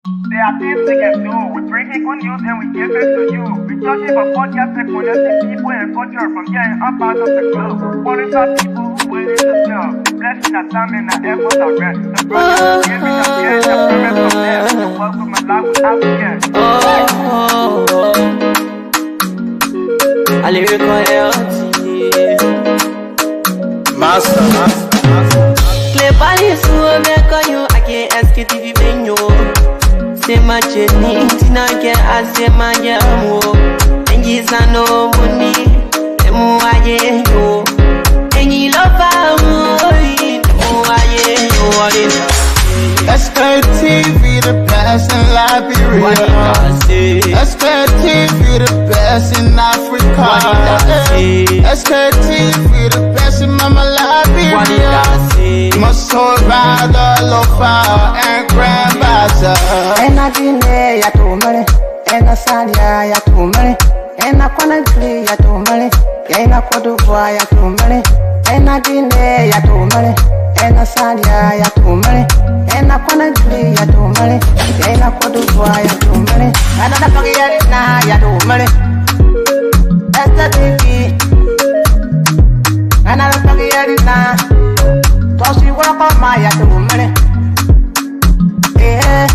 There are things we can do. We bring in good news and we give it to you. We touch it for podcast and connecting people and culture from getting up out of the club. Qualify people who willing to sell. Blessing our time and our efforts are rest. The brothers giving us years and promise from them. The work of my life without again. I lyrical health. Master. Clay Paris, who make on you, I can't Sktv venue. Say my journey, Tina get I say my jamo. And yes, I know money, and more I know. And you love Sktv, the best in Liberia. Sktv, the best in Africa. Sktv, the best in Mama Liberia. Must hold by the lofa and grandmother. And I didn't ya to money, and I said ya to money, and I couldn't play ya to money, and I could do ya to money, and I didn't ya to money, and I said ya to money, and I couldn't play ya to money, and I could do ya to money, and I forget now ya to money. That's the TV, and I forget it now. Toss you walk on my ya to money. Yeah.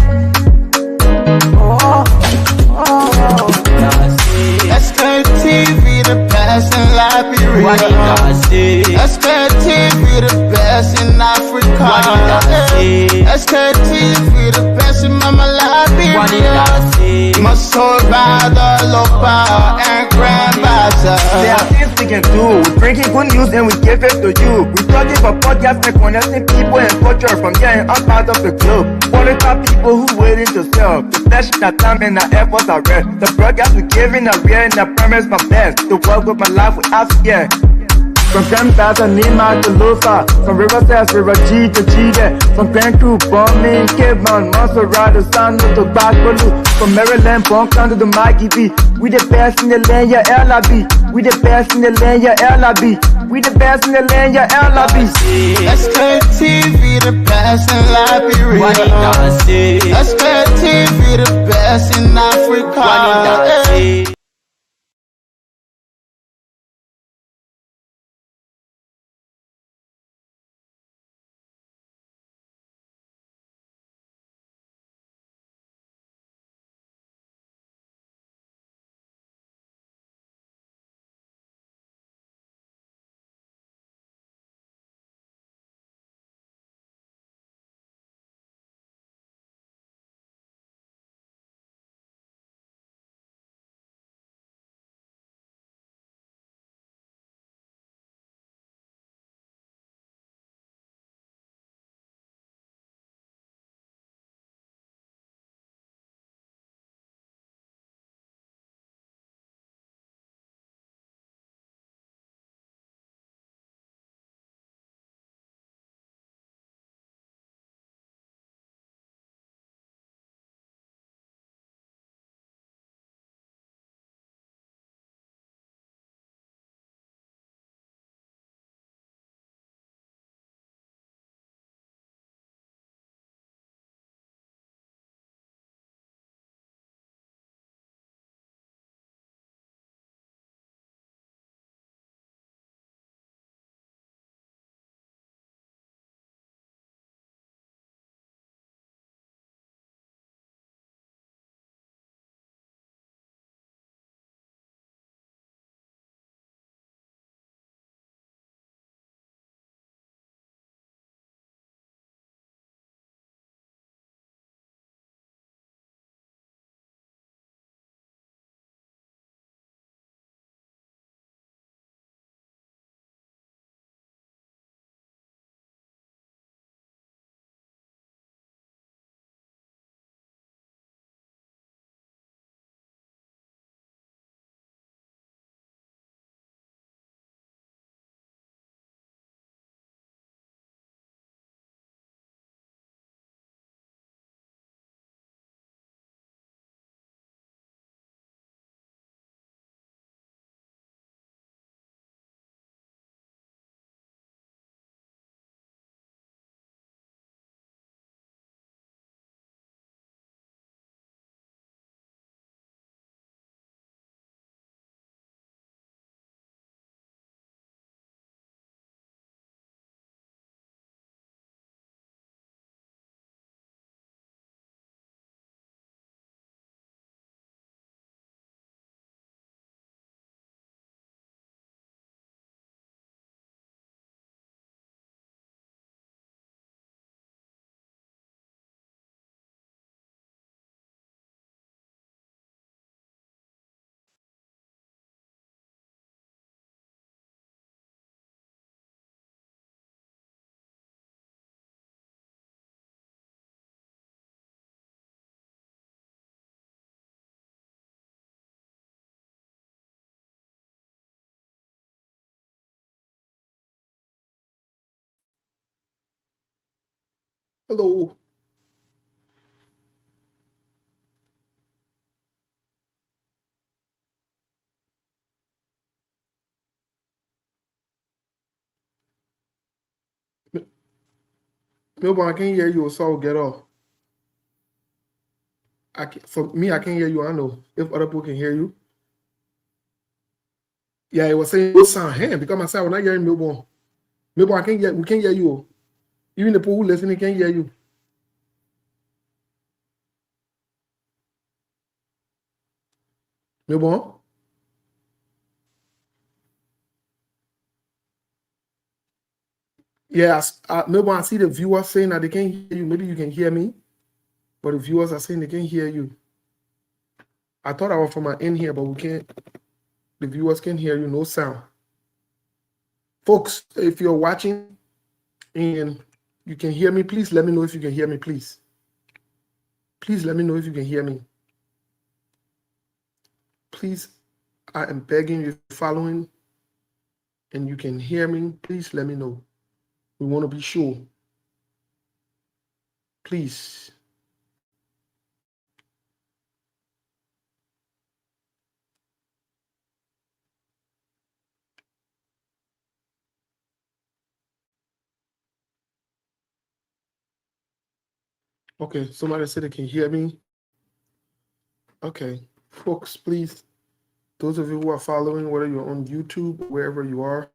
Sktv, the best in Liberia. Sktv, the best in Africa. Sktv, the best in Mama Liberia. Must hold by the lofa and grandmother. There are things we can do. We bring in good news and we give it to you. We touch it for podcast and connecting people and culture from getting up out of the club. Qualify people who willing to sell. The flesh, our time and our efforts are rest. The broadcast we giving are real and I promise my best. To work with my life without fear. From Grandfather Nima to Lufa, from Riverside, River G to Chile, from Grand Crew, Bombing, Kidman, Montserrat, San to Bacalu, from Maryland, Bonk to the Maggie B. We the best in the land, yeah, LIB. We the best in the land, yeah, LIB. We the best in the land, yeah, LIB. Sktv, the best in Liberia. Sktv, the best in Africa. Hello. Melbourne, I can't hear you, so get off. For me, I can't hear you. I know. If other people can hear you. Yeah, it was saying no sound. Hey, because myself, when I hear Melbourne, Melbourne, we can't hear you. Even the people who listening can't hear you. Melbourne? Yes, Melbourne, I see the viewers saying that they can't hear you. Maybe you can hear me, but the viewers are saying they can't hear you. I thought I was from my end here, but we can't. The viewers can hear you, no sound. Folks, if you're watching and you can hear me, please let me know if you can hear me, please. Please let me know if you can hear me. Please, I am begging you, following, and you can hear me, please let me know. We want to be sure. Please. Okay, somebody said they can hear me. Okay, folks, please, those of you who are following, whether you're on YouTube, wherever you are,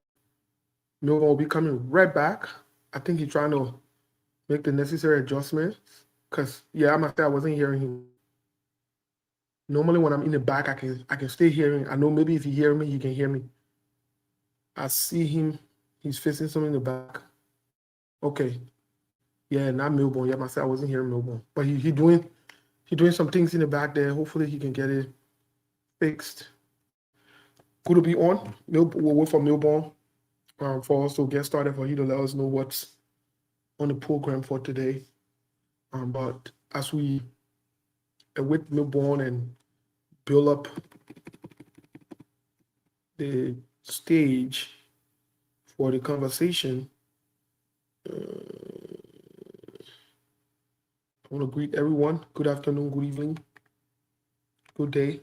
Milton will be coming right back. I think he's trying to make the necessary adjustments. Because, yeah, I must say I wasn't hearing him. Normally when I'm in the back, I can stay hearing. I know maybe if you hear me, you can hear me. I see him. He's facing something in the back. Okay. Yeah, not Melbourne. Yeah, myself, I wasn't hearing Melbourne. But he doing some things in the back there. Hopefully he can get it fixed. Good to be on. We'll wait for Melbourne for us to get started, for you to let us know what's on the program for today. But as we await Melbourne and build up the stage for the conversation, I want to greet everyone. Good afternoon, good evening, good day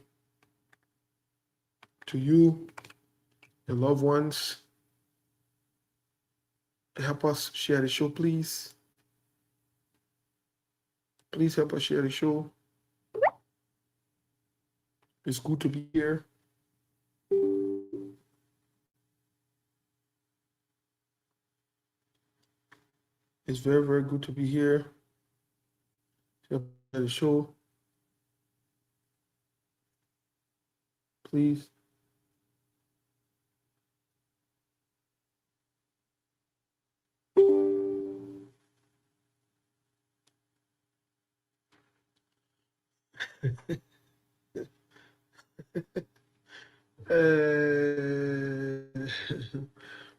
to you, your loved ones. Help us share the show, please. Please help us share the show. It's good to be here. It's very, very good to be here. Help us share the show. Please.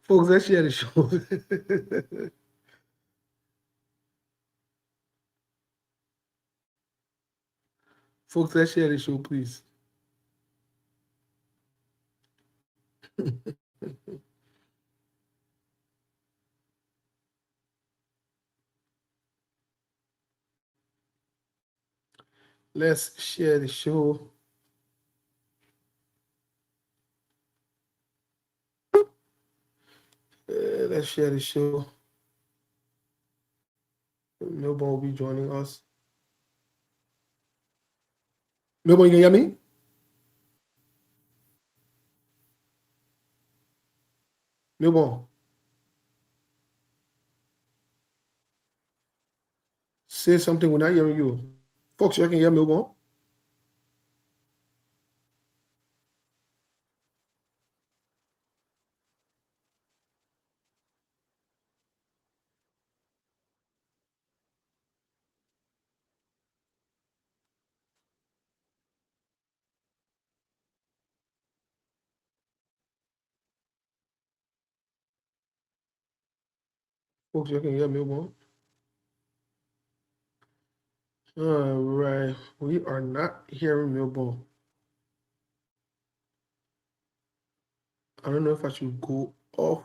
Folks, let's share the show. Folks, let's share the show, please. Let's share the show. Let's share the show. Melbourne will be joining us. Melbourne, you can hear me? Melbourne. Say something, we're not hearing you. Folks, you can hear Melbourne? Folks, you can hear Melbourne? All right, we are not hearing Melbourne. I don't know if I should go off.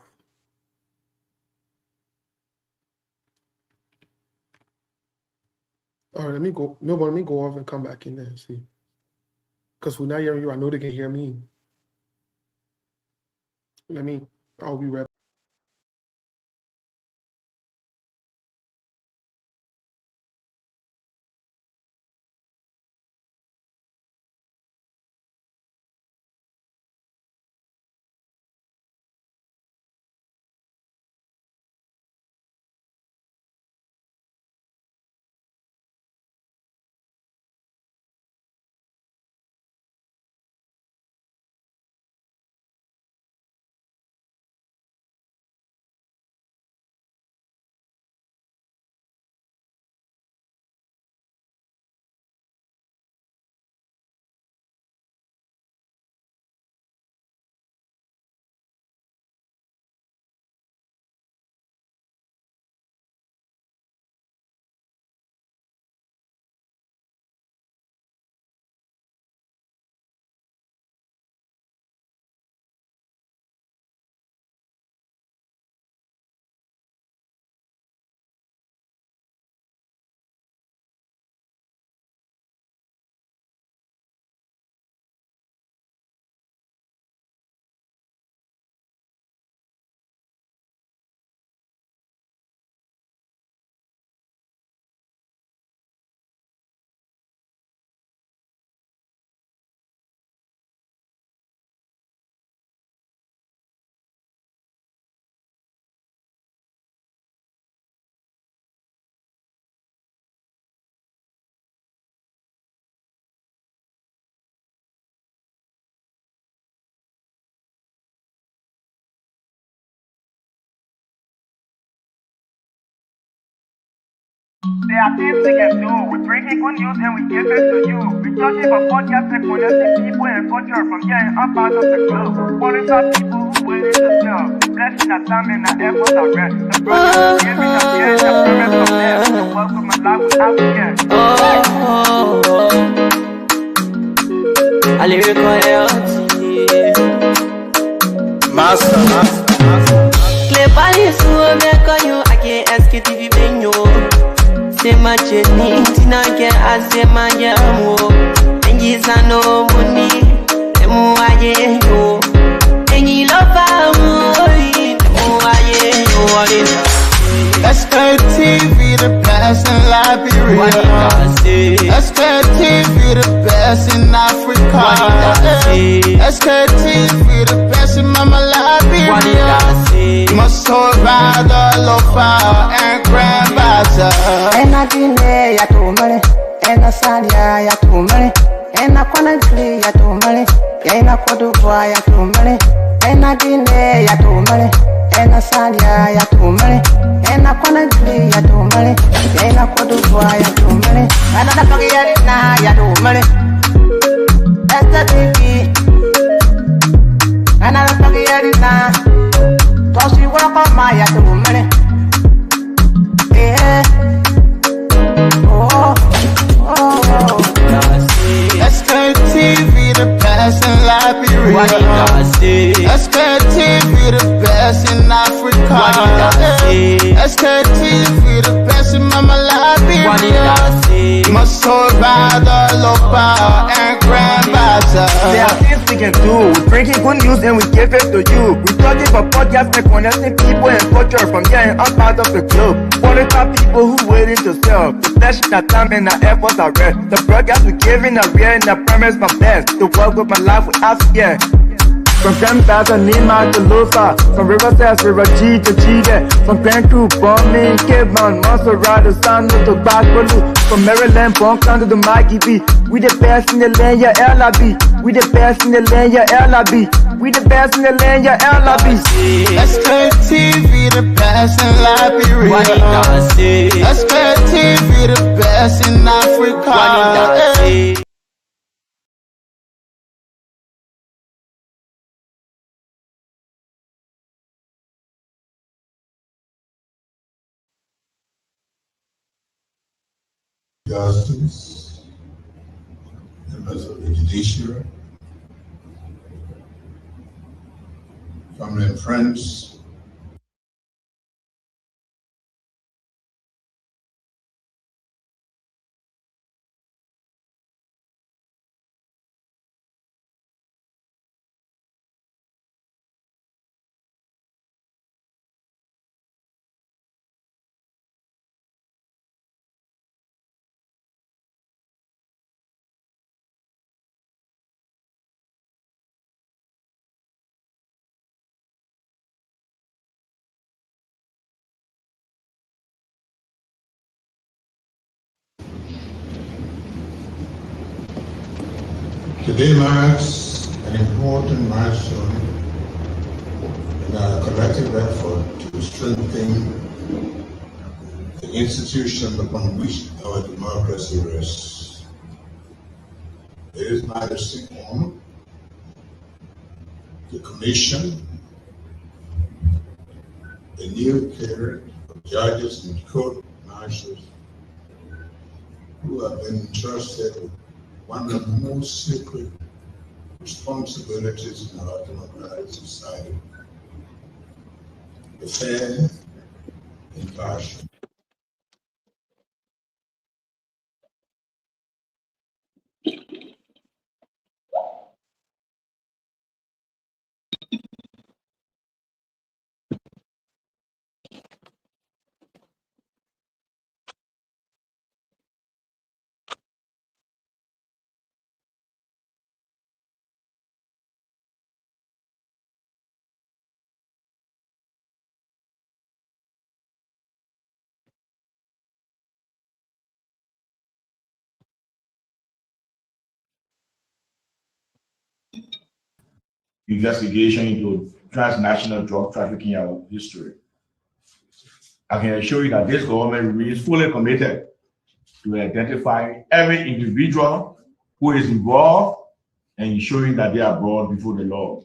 All right, let me go. No, but let me go off and come back in there and see. Because we're not hearing you. I know they can hear me. I'll be right. There are things we can do. We bring in good news and we give it to you. We searching for podcasts and connecting people and culture from here and up out of the globe. Calling out people who waiting to sell. Blessing our time and our efforts are rest. The brothers giving us here and the promise from them. The work of my life without fear. I lyrical health. Master. Clay Paris, who make on you, I can't ask it if you been you. Say my journey, Tina can ask say my jamo. And you no money, the more I get you. And you love our money, the more I get you. What is Sktv, the best in Liberia. Sktv, the best in Africa. Sktv, the best in Mama Liberia. Must hold by the lofa and grandbaza. Ena Guinea ya tumale, ena Salia ya tumale, ena Conakry ya tumale, ena Cote d'Ivoire ya tumale, ena Guinea ya tumale, ena Salia ya tumale, ena Conakry ya tumale, ena Cote d'Ivoire ya tumale, ena Pakistan ya tumale, Sktv, ena Pakistan, tosi wako maya tumale. Sktv, the best in Liberia. Sktv, the best in Africa. Sktv, the best in Mama Liberia. Must hold by the lopa and grandbaza. There are things we can do. We bring in good news and we give it to you. We searching for podcasts and connecting people and culture from here and up out of the globe. Calling out people who waiting to sell. The flesh, our time and our efforts are rest. The broadcast we giving are real and the promise from best. To work with my life without fear. From Grandfather Nima to Lufa, from Riverside to Raji to Chide, from Grand Crew, Bombing, Kidman, Montserrat to San to Backwalu, from Maryland, Bonkan to the Mikey B. We the best in the land, yeah, LIB. We the best in the land, yeah, LIB. We the best in the land, yeah, LIB. Sktv, the best in Liberia. Sktv, the best in Africa. Justice, members of the judiciary, family and friends, Today marks an important milestone in our collective effort to strengthen the institution upon which our democracy rests. It is my distinct honor to commission a new cadre of judges and court marshals who have been entrusted with one of the most sacred responsibilities in our democratic society: the fair, impartial. Investigation into transnational drug trafficking in our history. I can assure you that this government remains fully committed to identify every individual who is involved and ensuring that they are brought before the law.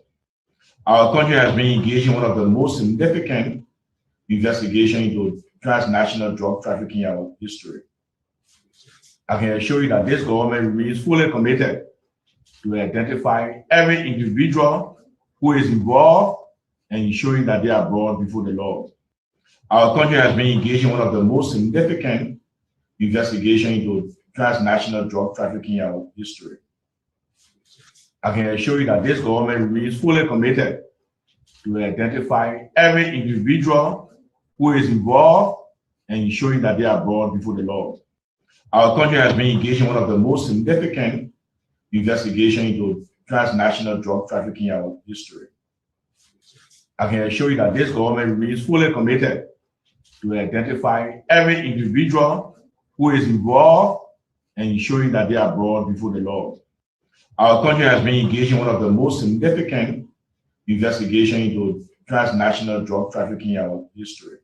Our country has been engaged in one of the most significant investigations into transnational drug trafficking in our history. I can assure you that this government remains fully committed to identify every individual who is involved and ensuring that they are brought before the law. Our country has been engaged in one of the most significant investigations into transnational drug trafficking in our history. I can assure you that this government remains fully committed to identify every individual who is involved and ensuring that they are brought before the law. Our country has been engaged in one of the most significant investigations into transnational drug trafficking in our history. I can assure you that this government remains fully committed to identify every individual who is involved and ensuring that they are brought before the law. Our country has been engaged in one of the most significant investigations into transnational drug trafficking in our history.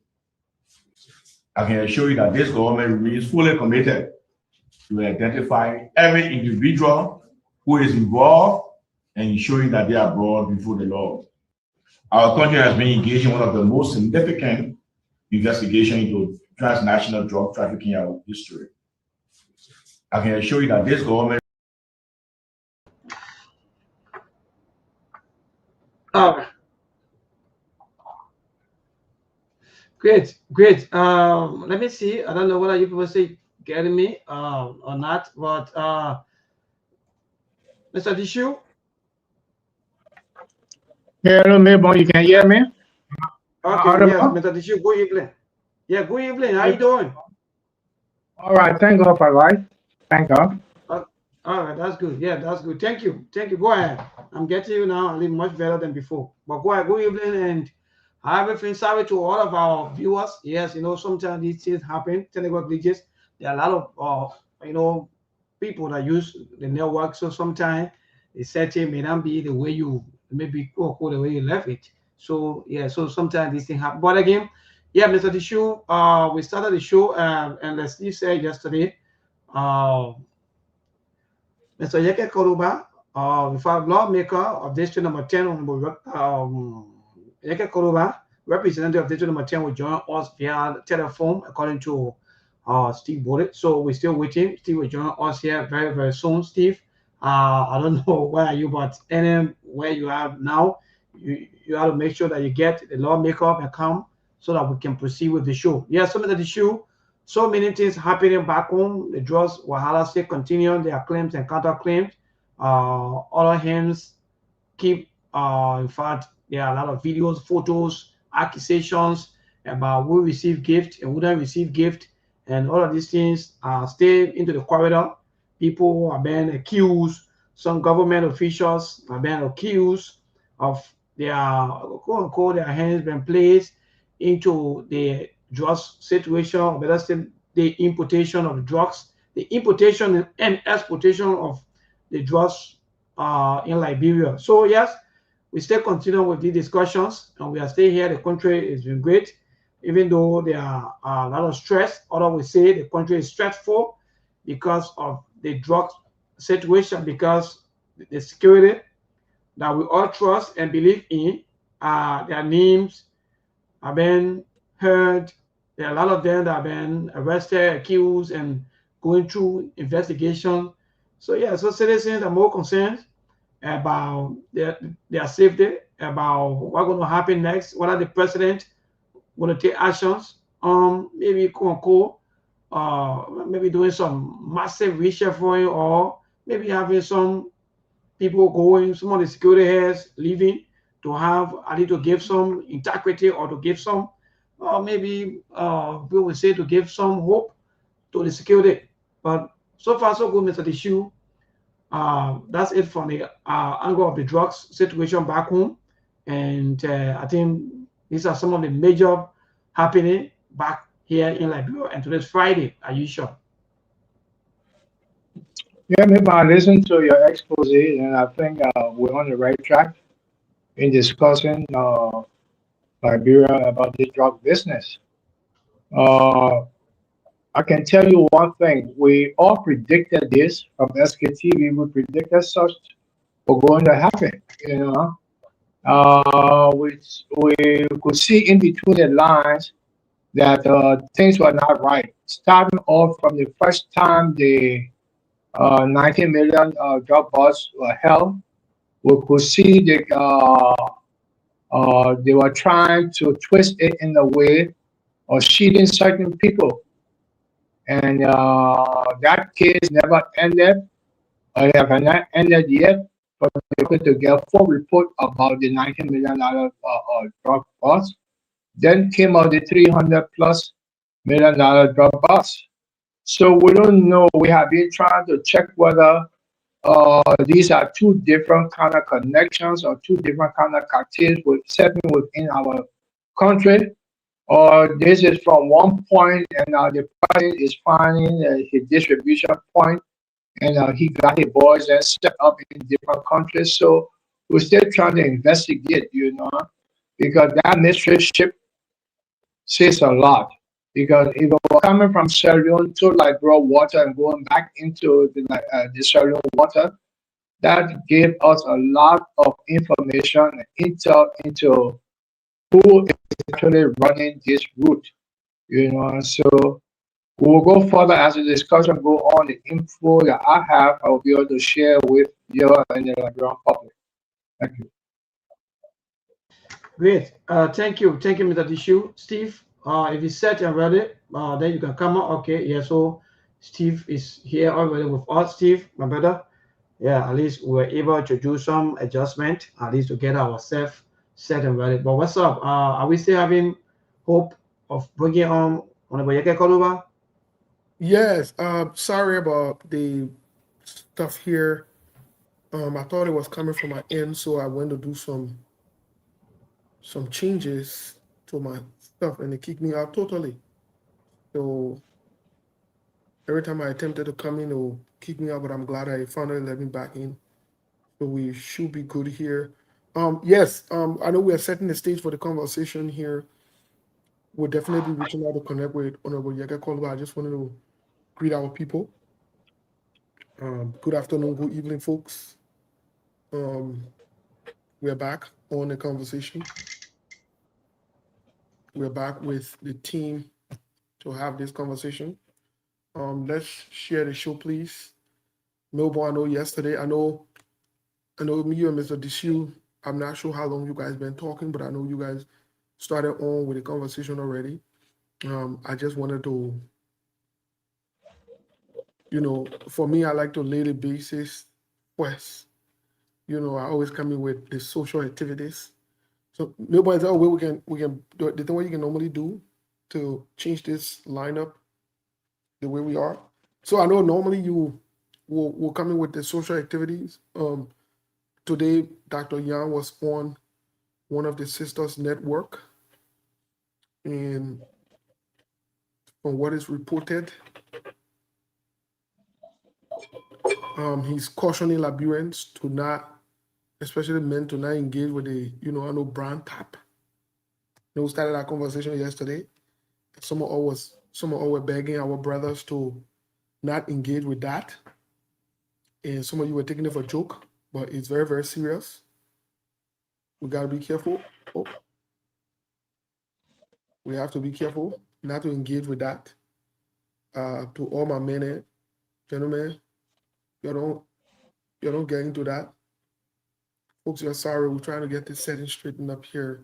I can assure you that this government remains fully committed to identify every individual who is involved and ensuring that they are brought before the law. Our country has been engaged in one of the most significant investigations into transnational drug trafficking in our history. I can assure you that this government. Oh, great, great. Let me see. I don't know whether you people say getting me or not, but Mr. Dishu. Hello, Melbourne, you can hear me? Okay, yes, Mr. Dishu, good evening. Yeah, good evening. How you doing? All right, thank God for life. Thank God. All right, that's good. Yeah, that's good. Thank you. Thank you. Go ahead. I'm getting you now. I live much better than before. But go ahead. Good evening and everything. Sorry to all of our viewers. Yes, you know, sometimes these things happen. Technical glitches. There are a lot of you know, people that use the network. So sometimes the setting may not be the way you maybe the way you left it. So yeah, so sometimes these things happen. But again, yeah, Mr. Dishu, we started the show and as you said yesterday, Mr. Yeke Koruba, the lawmaker of District Number 10, Yeke Koruba, representative of District Number 10, will join us via telephone, according to Steve Bullitt. So we're still waiting. Steve will join us here very, very soon. Steve, I don't know where are you, but anywhere you are now, you have to make sure that you get the lawmaker and come so that we can proceed with the show. Yeah, some of the show. So many things happening back home. The drugs Wahala still continue their claims and counterclaims. Other hands keep, in fact, there are a lot of videos, photos, accusations about who received gift and who don't receive gift. And all of these things stay into the corridor. People are being accused. Some government officials are being accused of their, quote unquote, their hands being placed into the drugs situation, or better still, the importation of drugs, the importation and exportation of the drugs in Liberia. So yes, we still continue with the discussions, and we are still here. The country is doing great, even though there are a lot of stress. Others will say the country is stressful because of the drug situation, because the security that we all trust and believe in. Their names have been heard. There are a lot of them that have been arrested, accused, and going through investigation. So yeah, so citizens are more concerned about their safety, about what's going to happen next, whether the president going to take actions, maybe Conco, maybe doing some massive reshuffling, or maybe having some people going, some of the security heads leaving to have, I need to give some integrity, or to give some, maybe we would say to give some hope to the security. But so far so good, Mr. Dishu. That's it from the angle of the drugs situation back home. And I think these are some of the major happening back here in Liberia. And today's Friday, are you sure? Yeah, maybe I listened to your expose, and I think we're on the right track in discussing Liberia about the drug business. Uh, I can tell you one thing: we all predicted this from SKTV. We predicted such were going to happen. You know, we could see in between the lines that things were not right. Starting off from the first time the 19 million drug bars were held, we could see they were trying to twist it in a way of cheating certain people. And that case never ended, or have not ended yet. But they put together full report about the $19 million drug bust. Then came out the 300+ million drug bust. So we don't know. We have been trying to check whether these are two different kind of connections or two different kind of cartels with setting within our country, or this is from one point and the person is finding his distribution point, and he got his boys and set up in different countries. So we're still trying to investigate, because that mystery ship says a lot. Because if it was coming from Sierra Leone to Liberia water and going back into the Sierra Leone water, that gave us a lot of information and intel into who is actually running this route. So we'll go further as the discussion go on. The info that I have, I will be able to share with you and the Liberian public. Thank you. Great. Thank you, Mr. Dishu. Steve, if you set and ready, then you can come up. Okay, yeah. So Steve is here already with us. Steve, my brother. Yeah, at least we were able to do some adjustment, at least to get ourselves set and ready. But what's up? Are we still having hope of bringing on Onaboyeke Koluba? Yes. Sorry about the stuff here. I thought it was coming from my end, so I went to do some changes to my stuff, and it kicked me out totally. So every time I attempted to come in, it will kick me out. But I'm glad I finally let me back in. So we should be good here. Yes. I know we are setting the stage for the conversation here. We'll definitely be reaching out to connect with Honorable Yeke Koluba. I just wanted to greet our people. Good afternoon, good evening, folks. We're back on the conversation. We're back with the team to have this conversation. Let's share the show, please. Melbourne, I know yesterday, I know me, you and Mr. Dishu, I'm not sure how long you guys been talking, but I know you guys started on with the conversation already. I just wanted to, for me, I like to lay the basis first. I always come in with the social activities. So nobody's oh, we can do the thing what you can normally do to change this lineup the way we are. So I know normally you will come in with the social activities. Today, Dr. Yang was on one of the sisters network, and from what is reported, He's cautioning Liberians to not, especially men, to not engage with the, I know brand tap. We started that conversation yesterday. Some of us were begging our brothers to not engage with that. And some of you were taking it for a joke, but it's very, very serious. We got to be careful. We have to be careful not to engage with that. To all my men and gentlemen, you don't get into that. Folks, you're sorry. We're trying to get this setting straightened up here.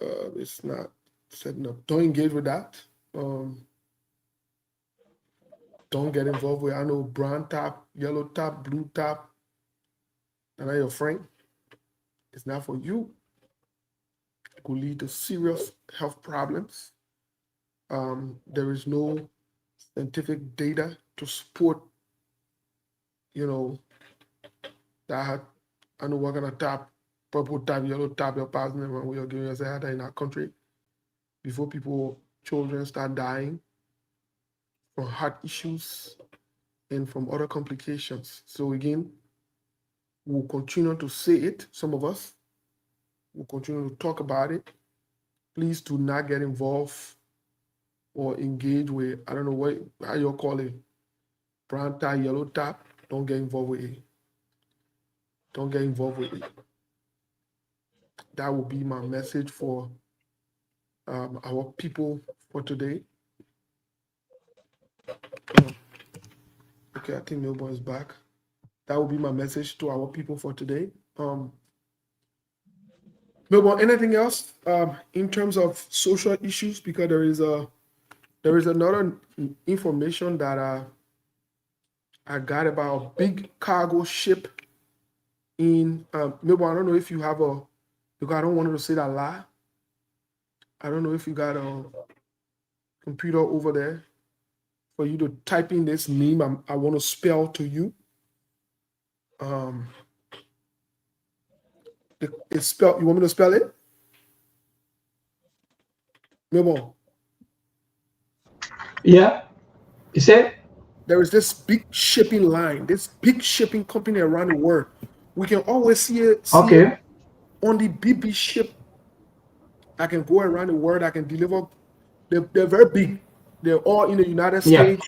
It's not setting up. Don't engage with that. Don't get involved with, I know, brown tap, yellow tap, blue tap. And I'm your friend. It's not for you. It could lead to serious health problems. There is no scientific data to support, that I know we're gonna tap, purple tap, yellow tap your partner when we are giving us a heart in our country before children start dying from heart issues and from other complications. So again, we'll continue to say it, some of us. We'll continue to talk about it. Please do not get involved or engage with, I don't know how you call it, brown tap, yellow tap. Don't get involved with it. Don't get involved with it. That will be my message for our people for today. Okay, I think Melbourne is back. That will be my message to our people for today. Melbourne, anything else in terms of social issues? Because there is another information that I got about a big cargo ship in Melbourne. I don't know if you have because I don't want to say that lie. I don't know if you got a computer over there for you to type in this name I want to spell to you. It's spelled. You want me to spell it? Melbourne. Yeah. You said? There is this big shipping line, this big shipping company around the world. We can always see it on the BB ship. I can go around the world. I can deliver. They're very big. They're all in the United States.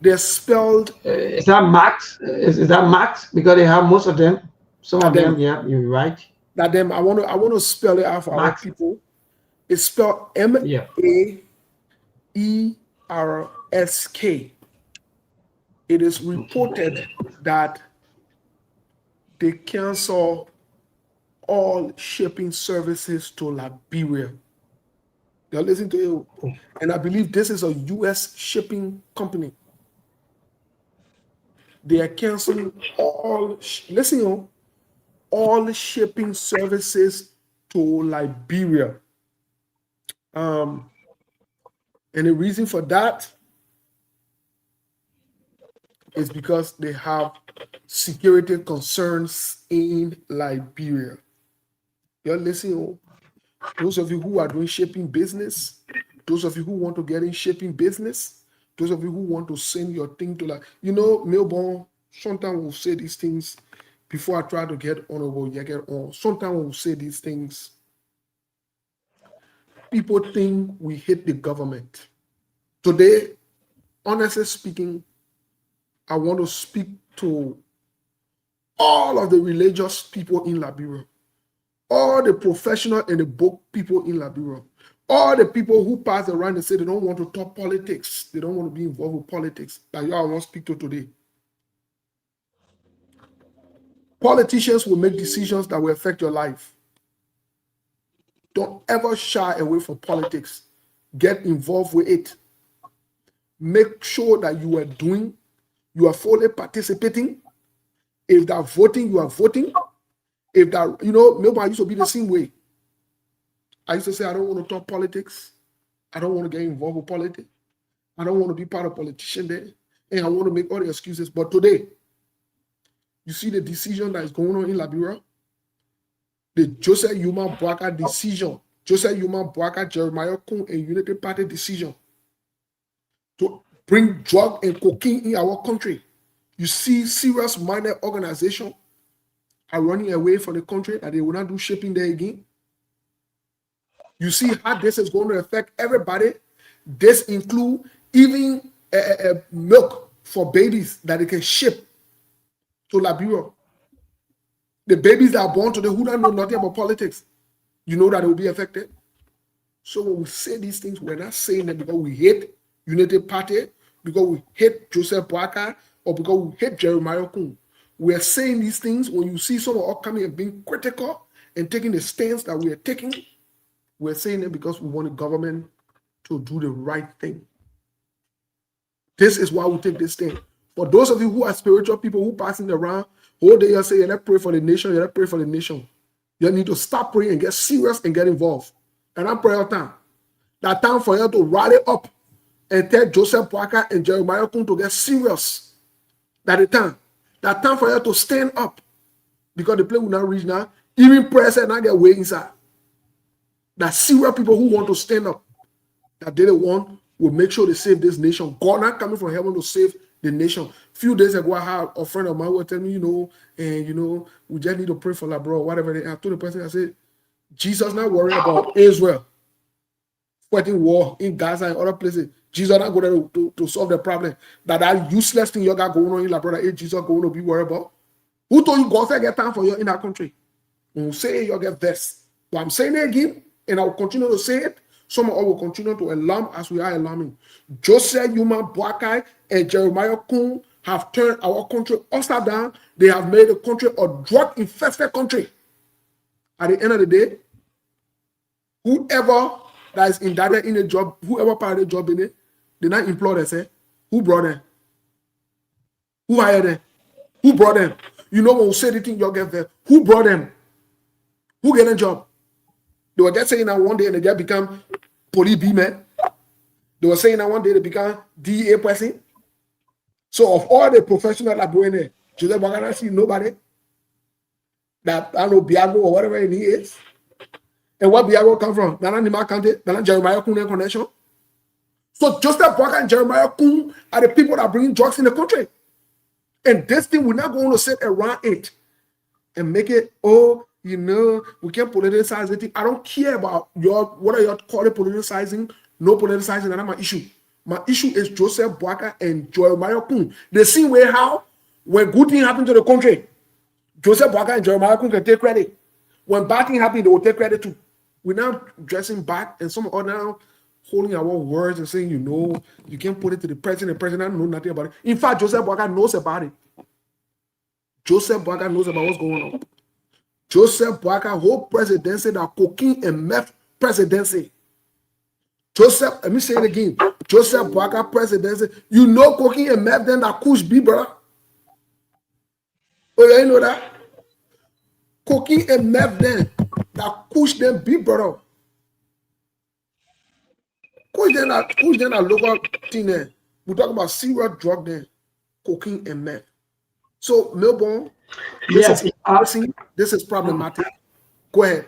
They're spelled. Is that Max? Is that Max? Because they have most of them. Some of them, yeah, you're right. That them. I want to spell it out for our people. It's spelled MAERSK. It is reported that they cancel all shipping services to Liberia. You're listening to it, and I believe this is a U.S. shipping company. They are canceling all shipping services to Liberia. And the reason for that is because they have security concerns in Liberia. You're listening. Those of you who are doing shipping business, those of you who want to get in shipping business, those of you who want to send your thing to Melbourne, sometimes we'll say these things before I try to get honorable, get on. Sometimes we'll say these things. People think we hate the government. Today, honestly speaking, I want to speak to all of the religious people in Liberia, all the professional and the book people in Liberia, all the people who pass around and say they don't want to talk politics, they don't want to be involved with politics, that y'all want to speak to today. Politicians will make decisions that will affect your life. Don't ever shy away from politics. Get involved with it. Make sure that you are fully participating. If they're voting, you are voting. If that, maybe I used to be the same way. I used to say, I don't want to talk politics. I don't want to get involved with politics. I don't want to be part of politician there. And I want to make all the excuses. But today, you see the decision that is going on in Liberia? The Joseph Yuma Boaka decision. Joseph Yuma Boaka, Jeremiah Kun, and Unity Party decision to bring drug and cocaine in our country. You see serious minded organizations are running away from the country that they will not do shipping there again. You see how this is going to affect everybody. This include even milk for babies that they can ship to Liberia. The babies that are born today who don't know nothing about politics, you know that they will be affected. So when we say these things, we're not saying that because we hate United Party, because we hate Joseph Boakai, or because we hate Jeremiah Kun. We are saying these things when you see someone all coming and being critical and taking the stance that we are taking. We're saying it because we want the government to do the right thing. This is why we take this stand. For those of you who are spiritual people who passing around, whole day you're saying, let's pray for the nation, let's pray for the nation. You need to stop praying and get serious and get involved. And I'm prayer time. That time for you to rally up and tell Joseph Boakai and Jeremiah Kun to get serious. That time for you to stand up. Because the place will not reach now. Even prayer said not get way inside. That serious people who want to stand up, that they the one will make sure they save this nation. God not coming from heaven to save the nation. Few days ago, I had a friend of mine who was telling me, we just need to pray for Labro or whatever. I told the person, I said, Jesus not worried about Israel fighting war in Gaza and other places. Jesus not going to solve the problem. That useless thing you got going on in Labro, that Jesus going to be worried about. Who told you God said get time for you in that country? When you say you get vexed. But I'm saying it again, and I will continue to say it. Some of us will continue to alarm as we are alarming. Joseph Boakai and Jeremiah Kun have turned our country upside down. They have made the country a drug-infested country. At the end of the day, whoever that is indicted in a job, whoever part of the job in it, they not employ them. Say, who brought them? Who hired them? Who brought them? You know when we say the thing, you get there. Who brought them? Who get a job? They were just saying that one day and they just become police B man. They were saying that one day they become DEA person. So of all the professionals that go in there, Joseph Boakai see nobody that I don't know Biago or whatever he is. And what Biago come from? Nana Nima Kante, Nana Jeremiah Kun connection. So Joseph Boakai and Jeremiah Kun are the people that bring drugs in the country. And this thing, we're not going to sit around it and make it, we can't politicize it. I don't care about what are you calling politicizing, no politicizing, that's my issue. My issue is Joseph Boakai and Jeremiah Kun. The same way how, when good thing happen to the country, Joseph Boakai and Jeremiah Kun can take credit. When bad thing happen, they will take credit too. We're now dressing back, and some are now holding our words and saying, you can't put it to the president. The president knows nothing about it. In fact, Joseph Boakai knows about it. Joseph Boakai knows about what's going on. Joseph Boakai whole presidency, that cocaine and meth presidency. Joseph, let me say it again. Joseph Boakai presidency. You know cocaine and meth then that Kush be, brother. Oh, yeah, you know that? Cocaine and meth then that Kush then be, brother. Kush then a local thing there. We talk about serious drug then. Cocaine and meth. So, Melbourne, this is problematic. Go ahead.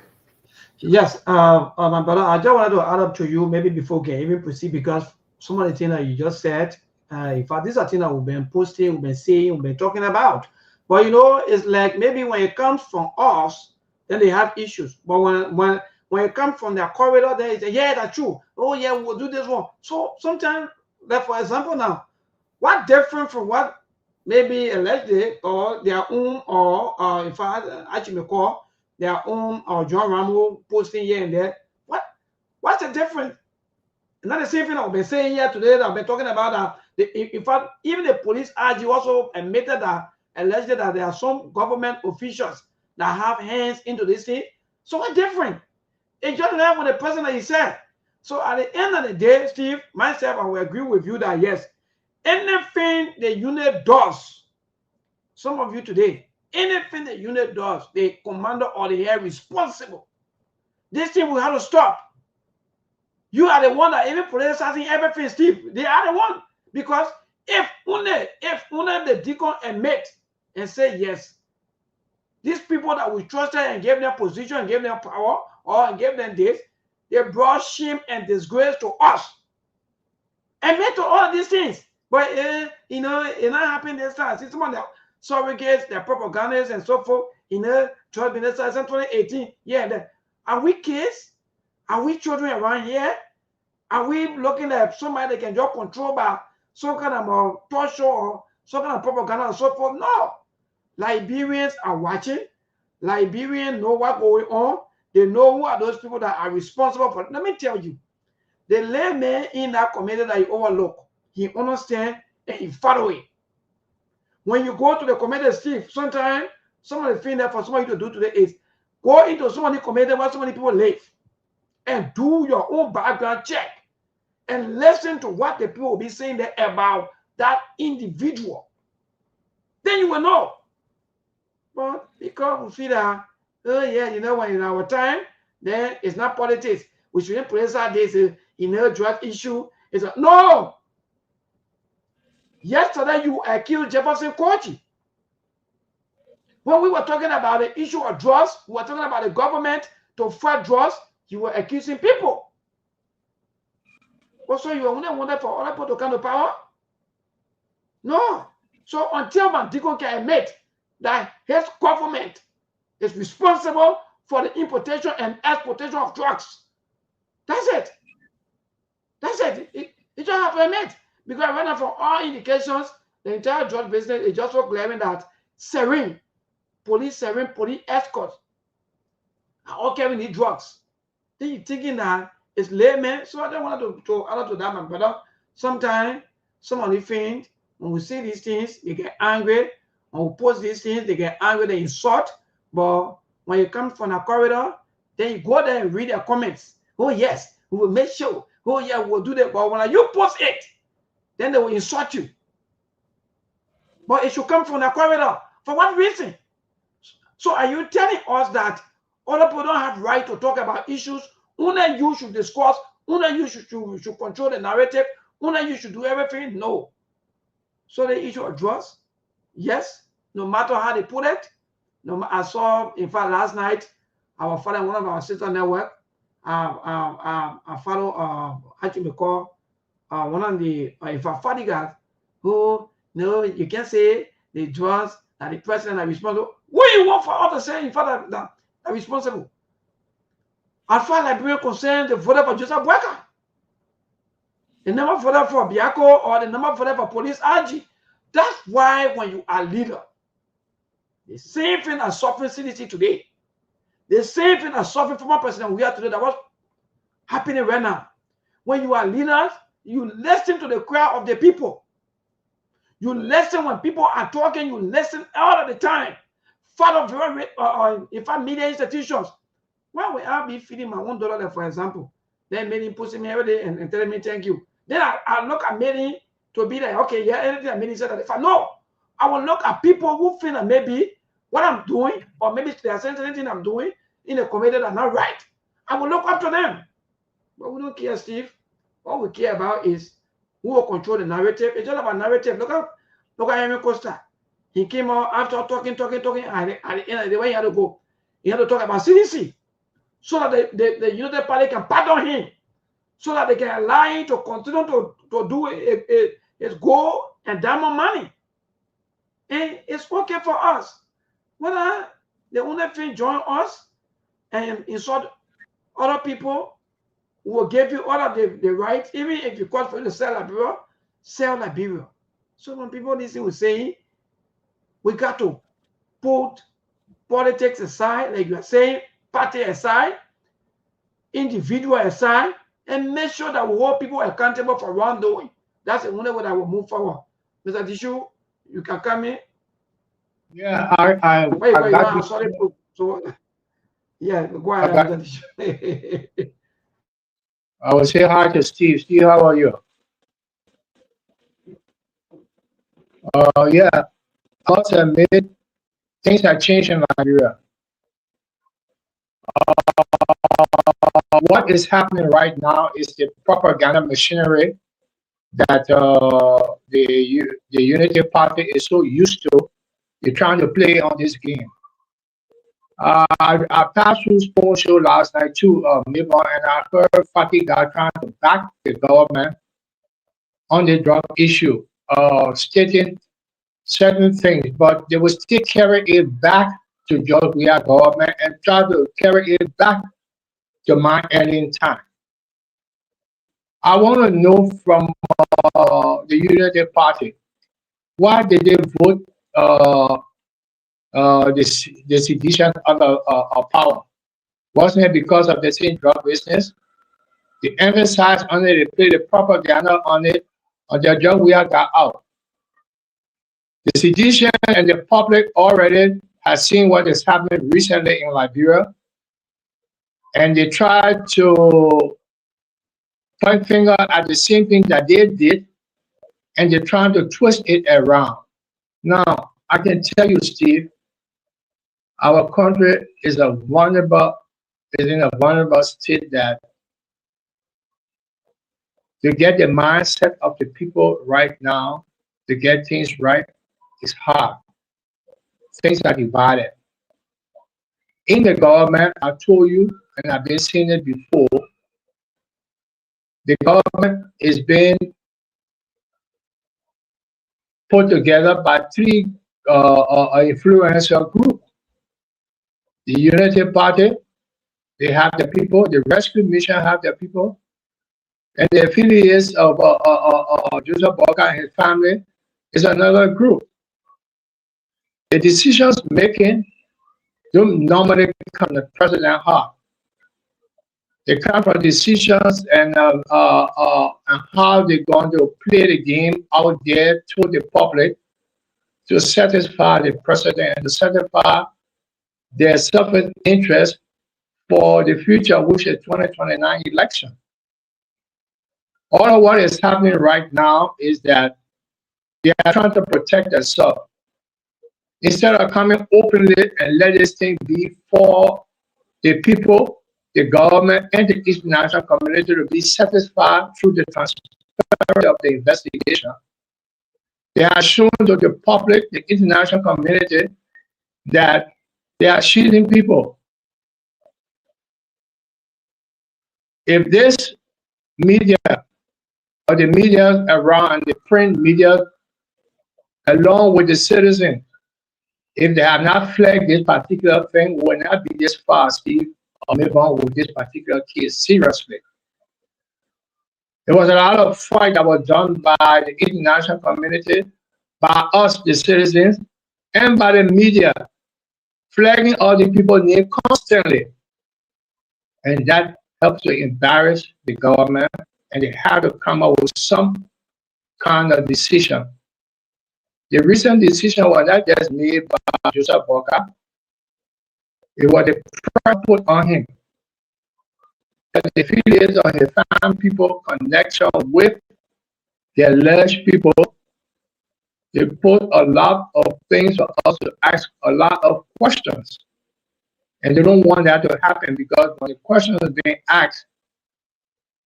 Yes, my brother, I just wanted to add up to you maybe before we can even proceed, because some of the things that you just said, in fact, these are things that we've been posting, we've been saying, we've been talking about. But it's like maybe when it comes from us, then they have issues. But when it comes from their corridor, they say, yeah, that's true. Oh, yeah, we'll do this one. So sometimes, like for example now, what different from what maybe allegedly or their own, or in fact, actually call their own, or John Rambo posting here and there. What's the difference? Not the same thing I've been saying here today that I've been talking about. In fact, even the police RG also admitted that allegedly that there are some government officials that have hands into this thing. So what's different? It's just like what the president he said. So at the end of the day, Steve, myself, I will agree with you that yes, anything the unit does, some of you today, anything the unit does, the commander or the air responsible. This thing will have to stop. You are the one that even politicizing everything, Steve. They are the one. Because if only the deacon admit and say yes, these people that we trusted and gave them position and gave them power or gave them this, they brought shame and disgrace to us. Admit to all of these things. But you know, it not happening this time. See some of the surrogates, their propagandists and so forth, you know, 2018. Yeah, are we kids? Are we children around here? Are we looking at somebody that can just control by some kind of torture or some kind of propaganda and so forth? No. Liberians are watching. Liberians know what's going on. They know who are those people that are responsible for it. Let me tell you, the layman in that community that you overlook, he understands and he follow it. When you go to the community, Steve, sometimes some of the things that for somebody to do today is go into so many communities where so many people live and do your own background check and listen to what the people will be saying there about that individual. Then you will know. But because we feel that, oh yeah, you know, when in our time, then it's not politics. We shouldn't place out this, you know, drug issue. It's a, no. Yesterday, you accused Jefferson Kochi. When we were talking about the issue of drugs, we were talking about the government to fight drugs, you were accusing people. Also, you only wanted for other people to come to power? No. So until Mantico can admit that his government is responsible for the importation and exportation of drugs, that's it. That's it. It just have to admit. Because right now, from all indications, the entire drug business is just so glaring that serene, police escorts are all carrying these drugs. Then you're thinking that it's layman. So I don't want to add to that, my brother. Sometimes some of the things, when we see these things, they get angry. When we post these things, they get angry, they insult. But when you come from a corridor, then you go there and read their comments. Oh, yes, we will make sure. Oh, yeah, we'll do that. But when you post it, then they will insult you. But it should come from the corridor. For what reason? So are you telling us that other people don't have right to talk about issues? Only you should discuss. Only you should control the narrative. Only you should do everything? No. So the issue of drugs, yes, no matter how they put it. No, I saw, in fact, last night, our father, one of our sister network, I follow, how you may call, one of the, in fact, bodyguards who, no, you can't say the drugs that the president are responsible. What do you want for us to say, in fact, that are responsible? As far as Liberia concerned, they voted for Joseph Boyka. They never voted for Biako or they never voted for Police RG. That's why when you are leader, the same thing as suffering CDC today, the same thing as suffering former president we are today, that was happening right now. When you are leaders, you listen to the cry of the people. You listen when people are talking, you listen all of the time. Father, in fact, media institutions. Why would I be feeding my $1, for example? Then Mary pushing me every day and telling me thank you. Then I look at Mary to be like, okay, yeah, anything that Mary said that if I know, I will look at people who feel that maybe what I'm doing, or maybe there's anything I'm doing in a community that's not right. I will look up to them. But we don't care, Steve. All we care about is who will control the narrative. It's all about narrative. Look at Henry Costa. He came out after talking. At the end of the way, he had to go. He had to talk about CDC so that the United Party can pardon him, so that they can allow him to continue to do his goal and diamond money. And it's okay for us. Whether the only thing join us and insult other people, will give you all of the rights, even if you call for you to sell Liberia. So when people listen, we say, we got to put politics aside, like you are saying, party aside, individual aside, and make sure that we hold people accountable for wrongdoing. That's the only way that will move forward. Mr. Tishu, you can come in. Yeah, I got sorry. So, yeah, go ahead, Mr. Tishu. I will say hi to Steve. Steve, how are you? Yeah, also admit things have changed in Liberia. What is happening right now is the propaganda machinery that the Unity Party is so used to. They're trying to play on this game. I passed through phone show last night too, Mibon, and I heard Fatih guy trying to back the government on the drug issue. stating certain things, but they will still carry it back to Georgia government and try to carry it back to my ending time. I want to know from the Unity Party, why did they vote the sedition of power? Wasn't it because of the same drug business? They emphasized on it, they played the propaganda on it, until John Weah got out. The sedition and the public already has seen what is happening recently in Liberia, and they tried to point finger at the same thing that they did, and they're trying to twist it around. Now, I can tell you, Steve, our country is in a vulnerable state that to get the mindset of the people right now, to get things right, is hard. Things are divided. In the government, I told you, and I've been saying it before, the government is being put together by three influential groups. The Unity Party, they have the people, the Rescue Mission have the people, and the affiliates of Joseph Boca and his family is another group. The decisions making don't normally come from the president's heart. They come from decisions and how they're going to play the game out there to the public to satisfy the president and to satisfy their self-interest for the future, which is 2029 election. All of what is happening right now is that they are trying to protect themselves. Instead of coming openly and let this thing be for the people, the government, and the international community to be satisfied through the transparency of the investigation, they have shown to the public, the international community, that they are shielding people. If this media or the media around, the print media, along with the citizens, if they have not flagged this particular thing, will not be this far, Steve, or move on with this particular case seriously. There was a lot of fight that was done by the international community, by us, the citizens, and by the media, flagging all the people's names constantly. And that helps to embarrass the government, and they have to come up with some kind of decision. The recent decision was not just made by Joseph Boca, it was the pressure put on him. The affiliates of his family people connection with the alleged people, they put a lot of things for us to ask a lot of questions. And they don't want that to happen because when the question is being asked,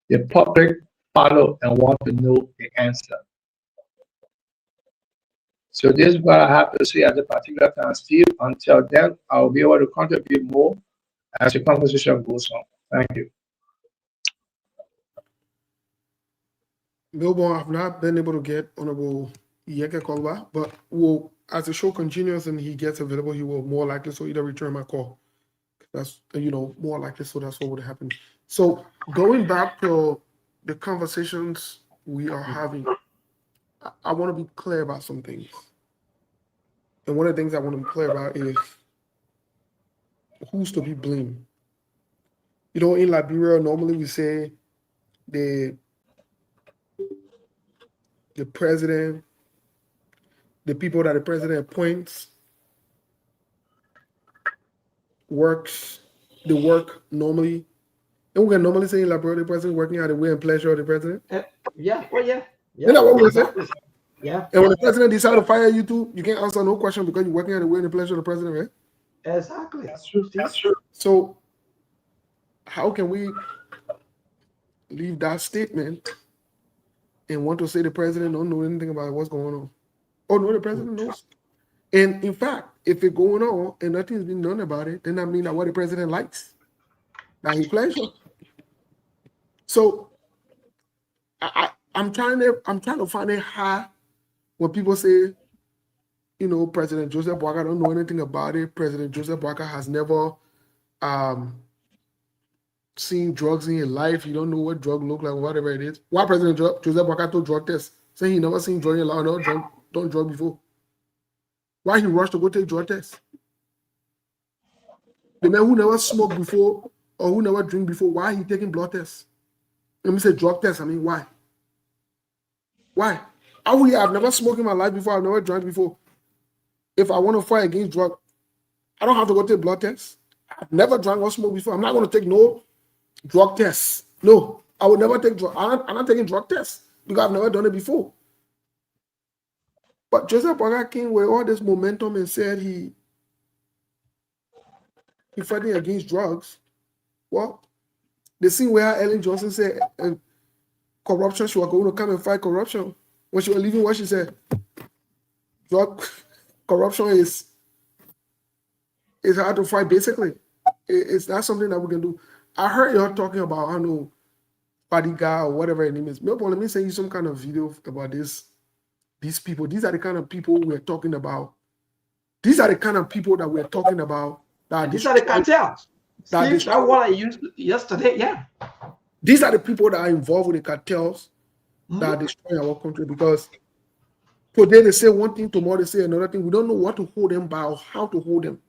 the public follow and want to know the answer. So this is what I have to say at the particular time, Steve. Until then, I will be able to contribute more as the conversation goes on. Thank you. Milborn, I've not been able to get Honorable Yeke Kolba, but will, as the show continues and he gets available, he will more likely so either return my call. That's, more likely so that's what would happen. So going back to the conversations we are having, I want to be clear about some things. And one of the things I want to be clear about is who's to be blamed. In Liberia, normally we say the president, the people that the president appoints, the work normally. And we can normally say in Liberia, the president working out the will and pleasure of the president. Yeah. Isn't that what we say? Yeah. And when the president decides to fire you too, you can't answer no question because you're working at the will and the pleasure of the president, right? Exactly. That's true. That's true. So how can we leave that statement and want to say the president don't know anything about what's going on? Oh no, the president knows. And in fact, if it's going on and nothing's been done about it, then that means that what the president likes, that his pleasure. So I'm trying to find out how when people say, you know, President Joseph Boakai don't know anything about it, President Joseph Boakai has never seen drugs in his life, you don't know what drug look like, whatever it is. Why President Joseph Boakai told drug tests, saying he never seen drug in his life, never done drug before? Why he rushed to go take drug tests? The man who never smoked before or who never drink before, why he taking blood tests? Let me say drug tests, I mean, why? Why? I've never smoked in my life before, I've never drank before. If I want to fight against drug, I don't have to go take blood tests. I've never drank or smoked before. I'm not going to take no drug tests. No, I would never take drug. I'm not taking drug tests because I've never done it before. But Joseph Boakai came with all this momentum and said he fighting against drugs. Well, the scene where Ellen Johnson said corruption, she was going to come and fight corruption. When she was leaving, what she said, drug corruption is hard to fight, basically. It's not something that we can do. I heard y'all talking about, I don't know, Padiga or whatever her name is. Maybe let me send you some kind of video about these people. These are the kind of people we're talking about. These are the kind of people that we're talking about. These are the cartels. Steve, that's what I used yesterday, yeah. These are the people that are involved with the cartels that are destroying our country, because today they say one thing, tomorrow they say another thing. We don't know what to hold them by or how to hold them.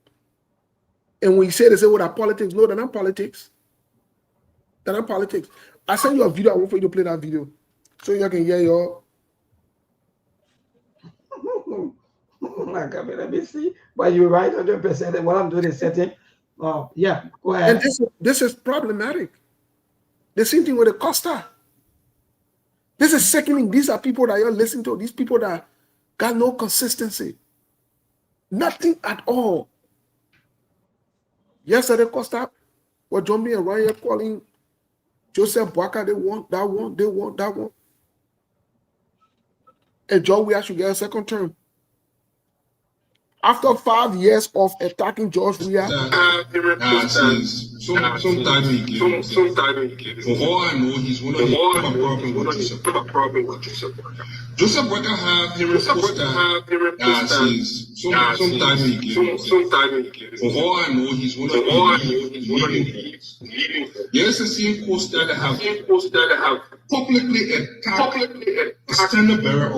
And when you say, they say, well, they're politics. No, they're not politics. They're not politics. I sent you a video. I want for you to play that video so you can hear your. Let me see. But you're right 100%. And what I'm doing is setting. Yeah, go ahead. And this is problematic. The same thing with the Costa. This is sickening. These are people that you're listening to. These people that got no consistency. Nothing at all. Yesterday, Costa was jumping around here calling Joseph Boakai, they want that one, they want that one. And George Weah should get a second term. After 5 years of attacking George Weah, sometime he gave. For all I know, he's one of the problem with Joseph Boakai. Joseph Boakai have him that says sometime he gave. For all I know, he's one of the leading. Yes, the same poster that have publicly attacked a standard bearer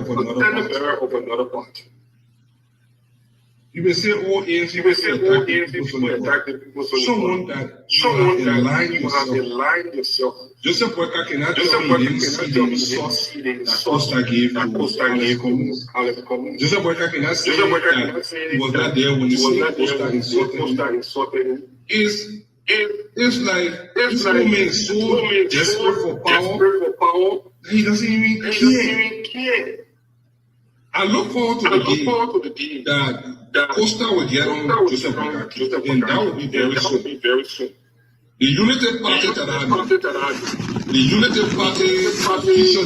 of another party. You may say all ANC people attack people. Someone that you have aligned yourself. Joseph Boakai cannot tell me he didn't see the source that Costa gave to Alex Commons. Joseph Boakai cannot say that he was not there when the same Costa insulted him. It's like this woman is so desperate for power, he doesn't even care. I look forward to the day that Costa will get on Joseph Boakai, and that will be very soon. The Unity Party that I know, officials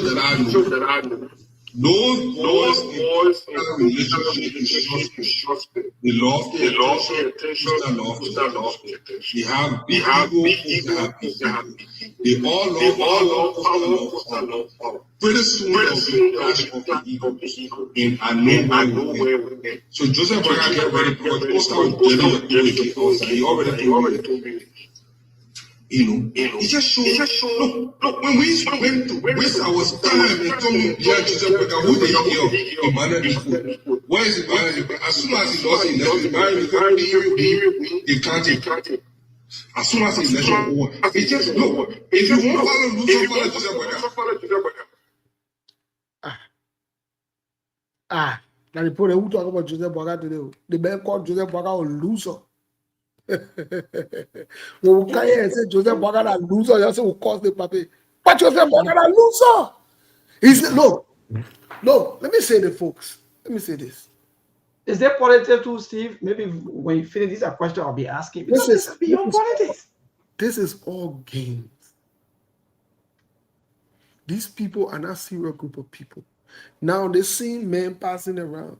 that I know, those boys in relationship is trusted. They love their attention. They have big ego. They all love power. Pretty soon they'll be clash of the ego. And I know where we're at. So Joseph Boakai get ready because Costa will get on the he already told me. You know, it just shows. Look, when we went to waste our time and told me, yeah, Joseph Boakai, who did he kill? Emmanuel Nicole. Where is Emmanuel Nicole? As soon as he lost his election, Emmanuel Nicole, he can't. As soon as his election over, it just, look, if you want to follow Joseph Boakai. Now the people who talk about Joseph Boakai today, the man called Joseph Boakai a loser. When we come here and say Joseph Boakai a loser, you say we cause the paper. But Joseph Boakai a loser. He said, no, let me say this, folks. Let me say this. Is there politics too, Steve? Maybe when you finish this question, I'll be asking. This is beyond politics. This is all games. These people are not a serious group of people. Now the same men passing around,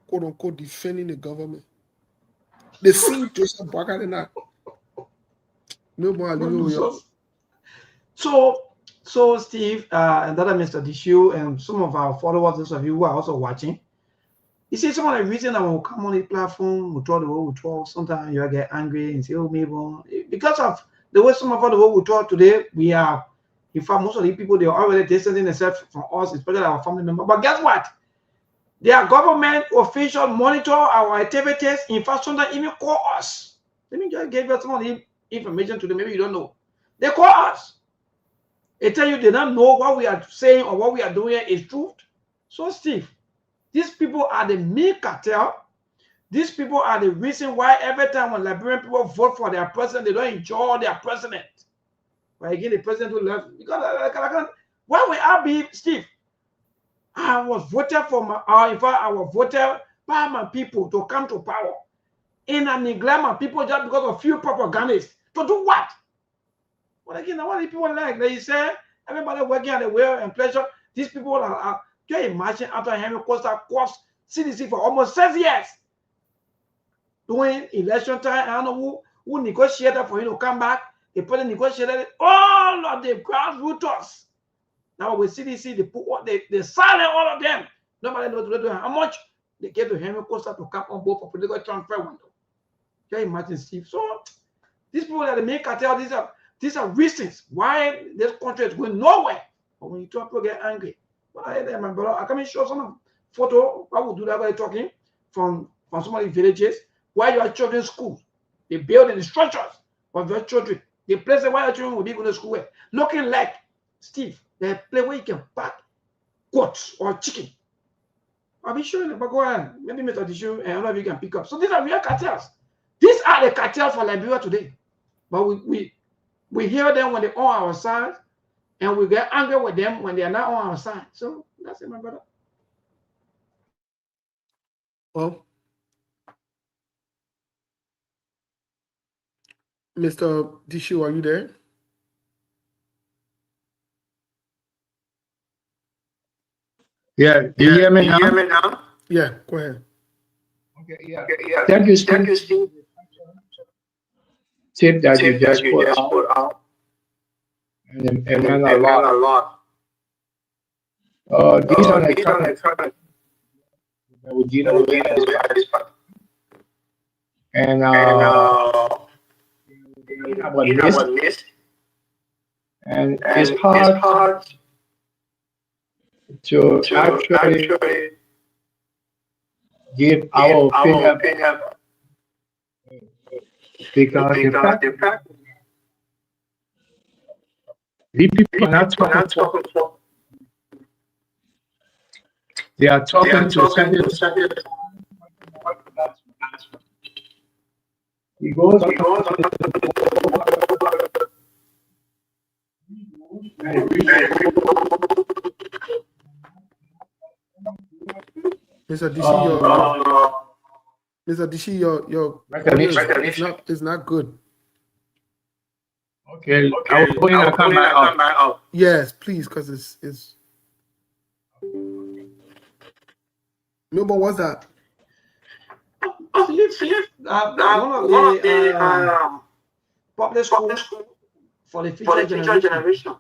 quote unquote, defending the government. They see Joseph Boakai and that. No more. So So, Steve, and that Mr. Dishu, and some of our followers, those of you who are also watching, you see, some of the reason I will come on the platform, we talk the way we talk, sometimes you get angry and say, oh, maybe because of the way some of the way we talk today, we are, in fact, most of the people, they are already distancing themselves from us, especially our family members. But guess what? Their government officials monitor our activities. In fact, sometimes even call us. Let me just give you some of the information today. Maybe you don't know. They call us. They tell you they don't know what we are saying or what we are doing is truth. So, Steve, these people are the main cartel. These people are the reason why every time when Liberian people vote for their president, they don't enjoy their president. But again, the president will left because why would I be, Steve? I was voted for my, in fact, I was voted by my people to come to power. And I neglect my people just because of few propagandists. To do what? But again, what do people like? They say everybody working at the will and pleasure. These people are can you imagine after Henry Costa cost CDC for almost 6 years? During election time, I don't know who negotiated for him to come back. The president negotiated all of the grassroots. Now with CDC, they put what they silent all of them. Nobody knows how much they gave to Henry Costa to come on board for political transfer window. Can you imagine, Steve? So these people that they make cartel, these are reasons why this country is going nowhere. But when you talk, people get angry. But I my brother, I can show some photo. I will do that by talking from some of the villages where your children's school. They build the structures of your children. The places where your children will be going to school, looking like Steve. They play where you can pack goats or chicken. I'll be showing you, but go ahead. Maybe Mr. Dishu and all of you can pick up. So these are real cartels. These are the cartels for Liberia today. But we hear them when they're on our side, and we get angry with them when they are not on our side. So that's it, my brother. Well, Mr. Dishu, are you there? Yeah, do you hear me now? Yeah, go ahead. Okay, yeah. Thank you, Steve. Tip that you just put out. And it meant a lot. These are the kind of that we deal with this part. And about this. And it's hard to actually give our opinion because the fact these people are not talking for. They are talking to something. He goes Mr. Dishi, Mr. Dishi, your is not good. Okay. I will going to come back out. Yes, please, because it's. No, but what's that? One of the public school for the future generation.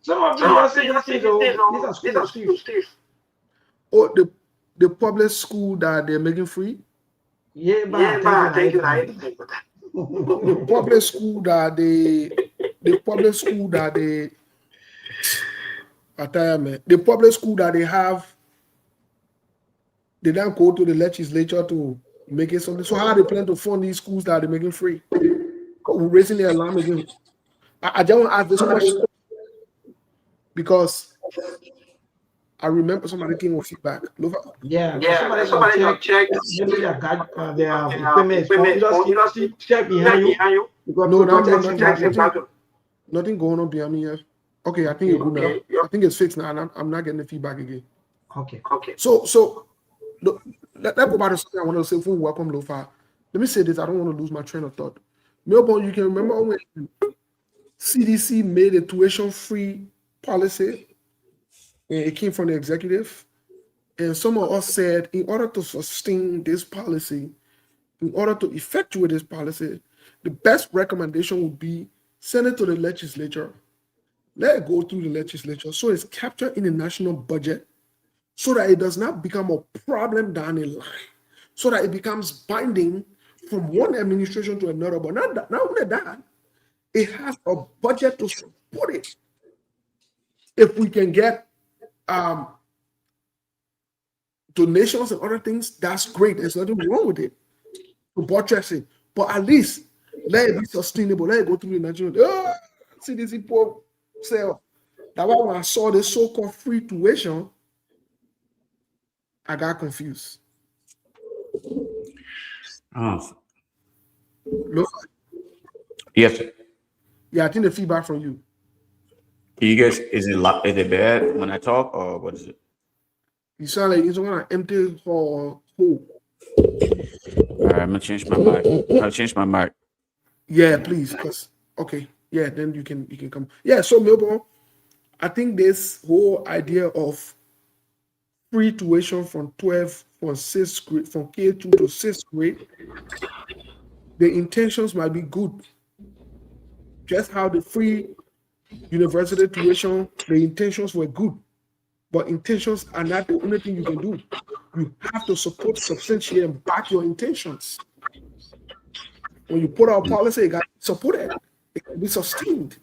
Some of you are saying these are schools. Oh, the public school that they're making free? Yeah, but thank you. The public school that they have, they don't go to the legislature to make it something. So how they plan to fund these schools that they're making free? We're raising the alarm again. I just want to ask this question because I remember somebody came with feedback. Somebody check. Maybe their equipment is just check behind you. No, nothing going on behind me here. Okay, I think it's good now. I think it's fixed now, and I'm not getting the feedback again. Okay. So let's go back to something I want to say before we welcome Lofa. Let me say this. I don't want to lose my train of thought. Melbourne, you can remember when CDC made a tuition-free policy, and it came from the executive, and some of us said, in order to sustain this policy, in order to effectuate this policy, the best recommendation would be send it to the legislature. Let it go through the legislature so it's captured in the national budget so that it does not become a problem down the line, so that it becomes binding from one administration to another. But not only that, it has a budget to support it. If we can get donations and other things, that's great. There's nothing wrong with it to buttress it. But at least let it be sustainable. Let it go through the national. See these people say that when I saw the so-called free tuition, I got confused. Look. Yes. Yeah, I think the feedback from you. You guys, is it bad when I talk, or what is it? You sound like you're gonna empty hole. All right, I'm gonna change my mic. I'll change my mic. Yeah, please. Cause okay, yeah, then you can come. Yeah, so Melbourne, I think this whole idea of free tuition from 6th grade, from K2 to 6th grade, the intentions might be good. Just how the free university tuition, the intentions were good, but intentions are not the only thing you can do. You have to support, substantiate, and back your intentions. When you put out policy, it got supported, it can be sustained.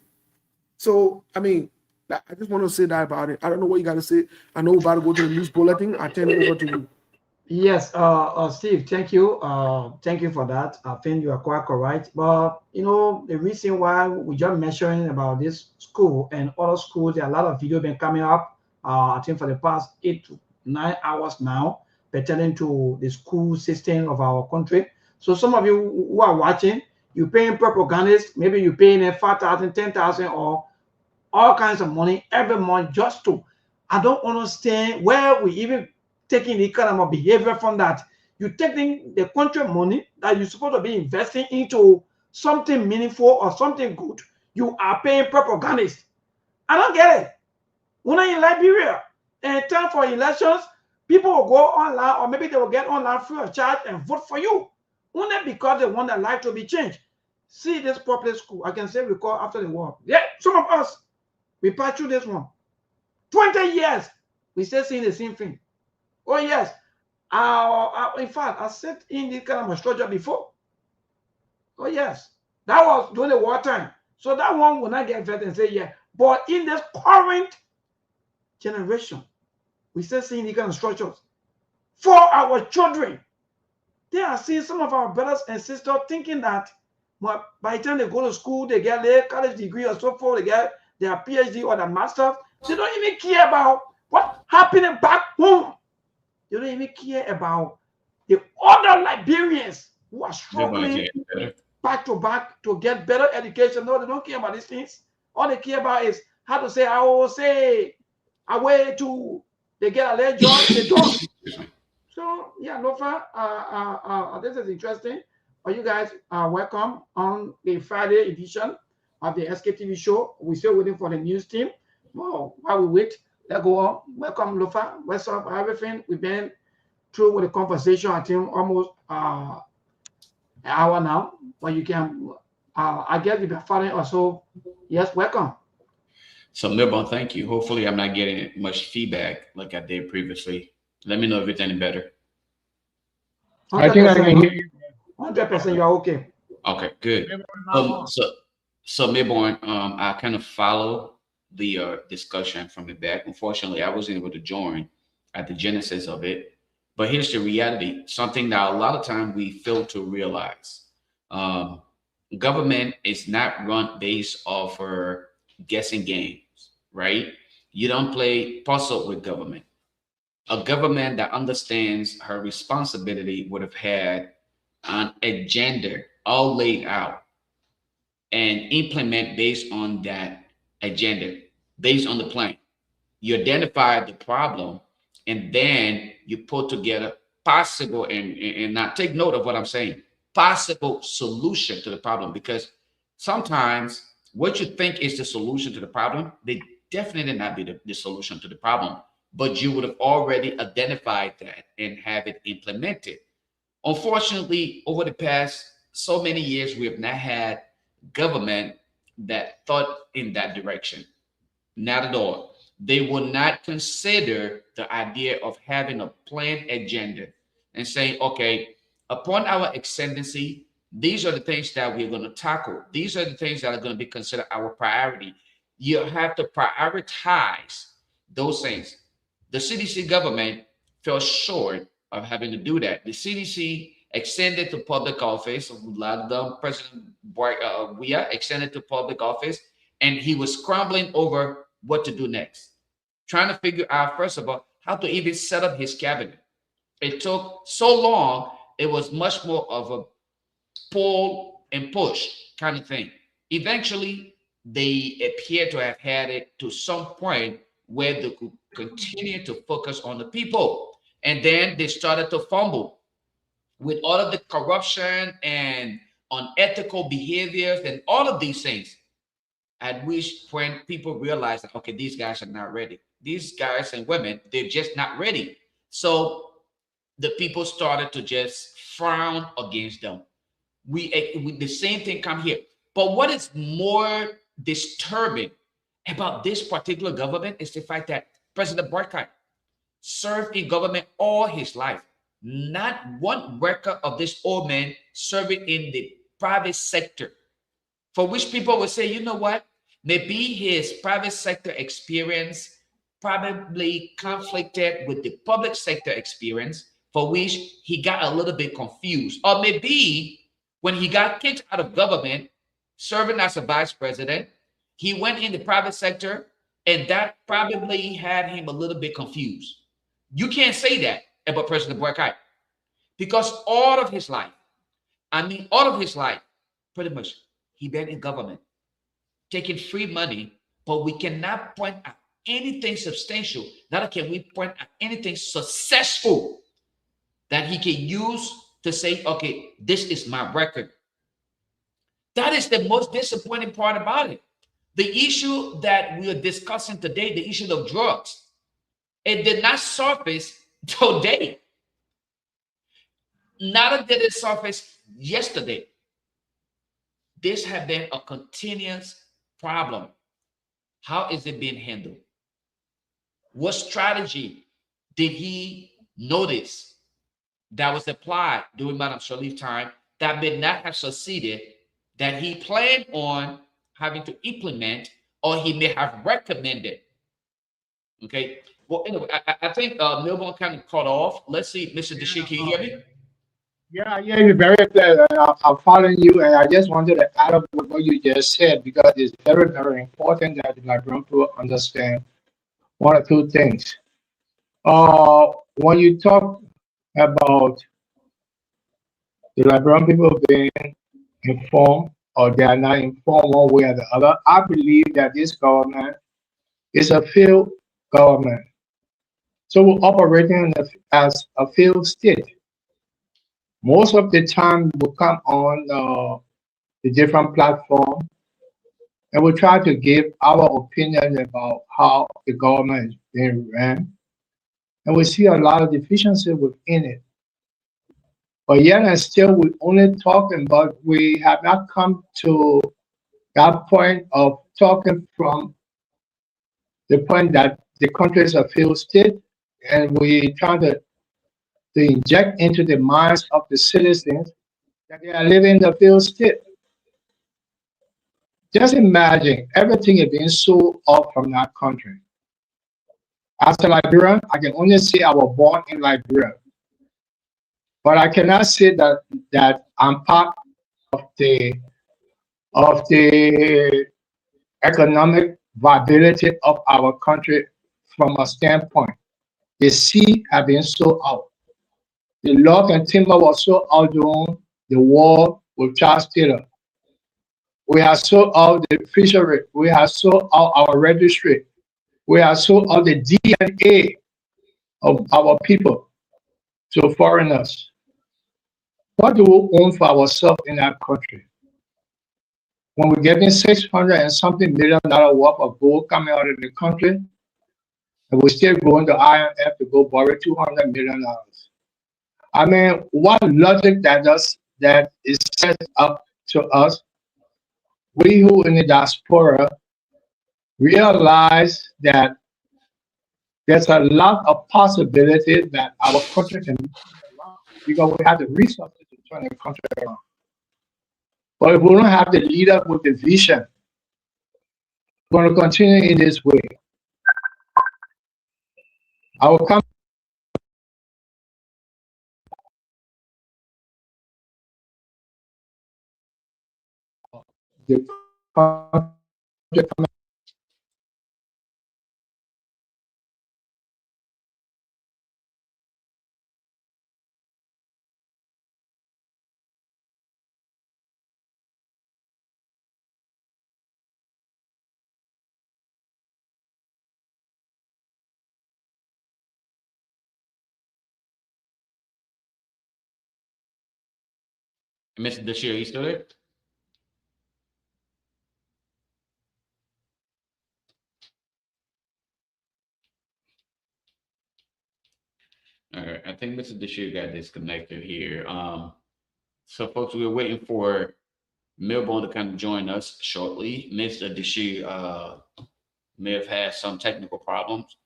So, I mean, I just want to say that about it. I don't know what you got to say. I know we're about to go to the news bulletin. I turn it over to you. Yes, Steve, thank you. Thank you for that. I think you are quite correct. But, you know, the reason why we just mentioning about this school and other schools, there are a lot of video been coming up, I think for the past 8 to 9 hours now, pertaining to the school system of our country. So some of you who are watching, you're paying propagandists, maybe you're paying them 5,000, 10,000, or all kinds of money every month just to, I don't understand where we even taking the kind of behavior from that. You're taking the country money that you're supposed to be investing into something meaningful or something good. You are paying propagandists. I don't get it. When I'm in Liberia, and time for elections, people will go online, or maybe they will get online free of charge and vote for you. Only because they want their life to be changed. See this public school, I can say we call after the war. Yeah, some of us, we passed through this one. 20 years, we still seeing the same thing. Oh yes, in fact, I sat in this kind of a structure before. Oh yes, that was during the wartime. So that one will not get vet and say yeah. But in this current generation, we still seeing these kind of structures for our children. They are seeing some of our brothers and sisters thinking that by the time they go to school, they get their college degree or so forth, they get their PhD or their master's. They don't even care about what's happening back home. They don't even care about the other Liberians who are struggling back to back to get better education. No, they don't care about these things. All they care about is how to say, I will say, away to, they get a little job, they don't. So, yeah, Lofa, this is interesting. You guys are welcome on the Friday edition of the SKTV show. We're still waiting for the news team. Well, while we wait, let's go on. Welcome, Lofa. What's up? Everything we've been through with the conversation, I think almost an hour now. But you can, I guess, you've been following also. Yes, welcome. So, Milbon, thank you. Hopefully, I'm not getting much feedback like I did previously. Let me know if it's any better. I think I can hear you. 100%, you're okay. Okay, good. So Milborn, I kind of follow the discussion from the back. Unfortunately, I wasn't able to join at the genesis of it. But here's the reality, something that a lot of time we fail to realize. Government is not run based off of guessing games, right? You don't play puzzle with government. A government that understands her responsibility would have had an agenda all laid out and implement based on that agenda, based on the plan. You identify the problem and then you put together possible and not take note of what I'm saying, possible solution to the problem, because sometimes what you think is the solution to the problem, they definitely not be the solution to the problem, but you would have already identified that and have it implemented. Unfortunately, over the past so many years, we have not had government that thought in that direction. Not at all. They will not consider the idea of having a planned agenda and saying, okay, upon our ascendancy, these are the things that we're going to tackle. These are the things that are going to be considered our priority. You have to prioritize those things. The CDC government fell short of having to do that. The CDC extended to public office. A lot of them, President Weah extended to public office, and he was scrambling over what to do next, trying to figure out, first of all, how to even set up his cabinet. It took so long, it was much more of a pull and push kind of thing. Eventually, they appear to have had it to some point where they could continue to focus on the people. And then they started to fumble with all of the corruption and unethical behaviors and all of these things. At which point people realize that, okay, these guys are not ready. These guys and women, they're just not ready. So the people started to just frown against them. We the same thing come here. But what is more disturbing about this particular government is the fact that President Barkai served in government all his life. Not one record of this old man serving in the private sector, for which people would say, you know what? Maybe his private sector experience probably conflicted with the public sector experience, for which he got a little bit confused. Or maybe when he got kicked out of government, serving as a vice president, he went in the private sector, and that probably had him a little bit confused. You can't say that about President Boakai, because all of his life, pretty much, he been in government, taking free money, but we cannot point at anything substantial. Neither can we point at anything successful that he can use to say, okay, this is my record. That is the most disappointing part about it. The issue that we are discussing today, the issue of drugs, it did not surface today. Neither did it surface yesterday. This has been a continuous problem. How is it being handled? What strategy did he notice that was applied during Madam Sharif's time that may not have succeeded, that he planned on having to implement, or he may have recommended? Okay. Well, anyway, I think Milburn kind of cut off. Let's see, Mr. Deshik, can you hear me? Yeah, you're very clear. I'm following you, and I just wanted to add up with what you just said, because it's very, very important that the Liberian people understand one or two things. When you talk about the Liberian people being informed, or they are not informed one way or the other, I believe that this government is a failed government. So we're operating as a failed state. Most of the time we come on the different platforms and we try to give our opinion about how the government is being ran. And we see a lot of deficiency within it. But yet and still, we're only talking, but we have not come to that point of talking from the point that the country is a failed state, and we try to inject into the minds of the citizens that they are living in the failed state. Just imagine everything is being sold off from that country. As a Liberian, I can only say I was born in Liberia, but I cannot say that I'm part of the economic viability of our country from a standpoint. The sea have been sold out. The log and timber was sold out during the war with Charles Taylor. We have sold out the fishery. We have sold out our registry. We have sold out the DNA of our people to foreigners. What do we own for ourselves in that country? When we're getting $600 and something million worth of gold coming out of the country, and we're still going to IMF to go borrow $200 million. I mean, what logic that is set up to us, we who in the diaspora realize that there's a lot of possibilities that our country can be turned around because we have the resources to turn the country around. But if we don't have the leader with the vision, we're going to continue in this way. I will come. The country Mr. Dashir, you still there? All right, I think Mr. Dashir got disconnected here. So folks, we're waiting for Milborn to kind of join us shortly. Mr. Dashir may have had some technical problems,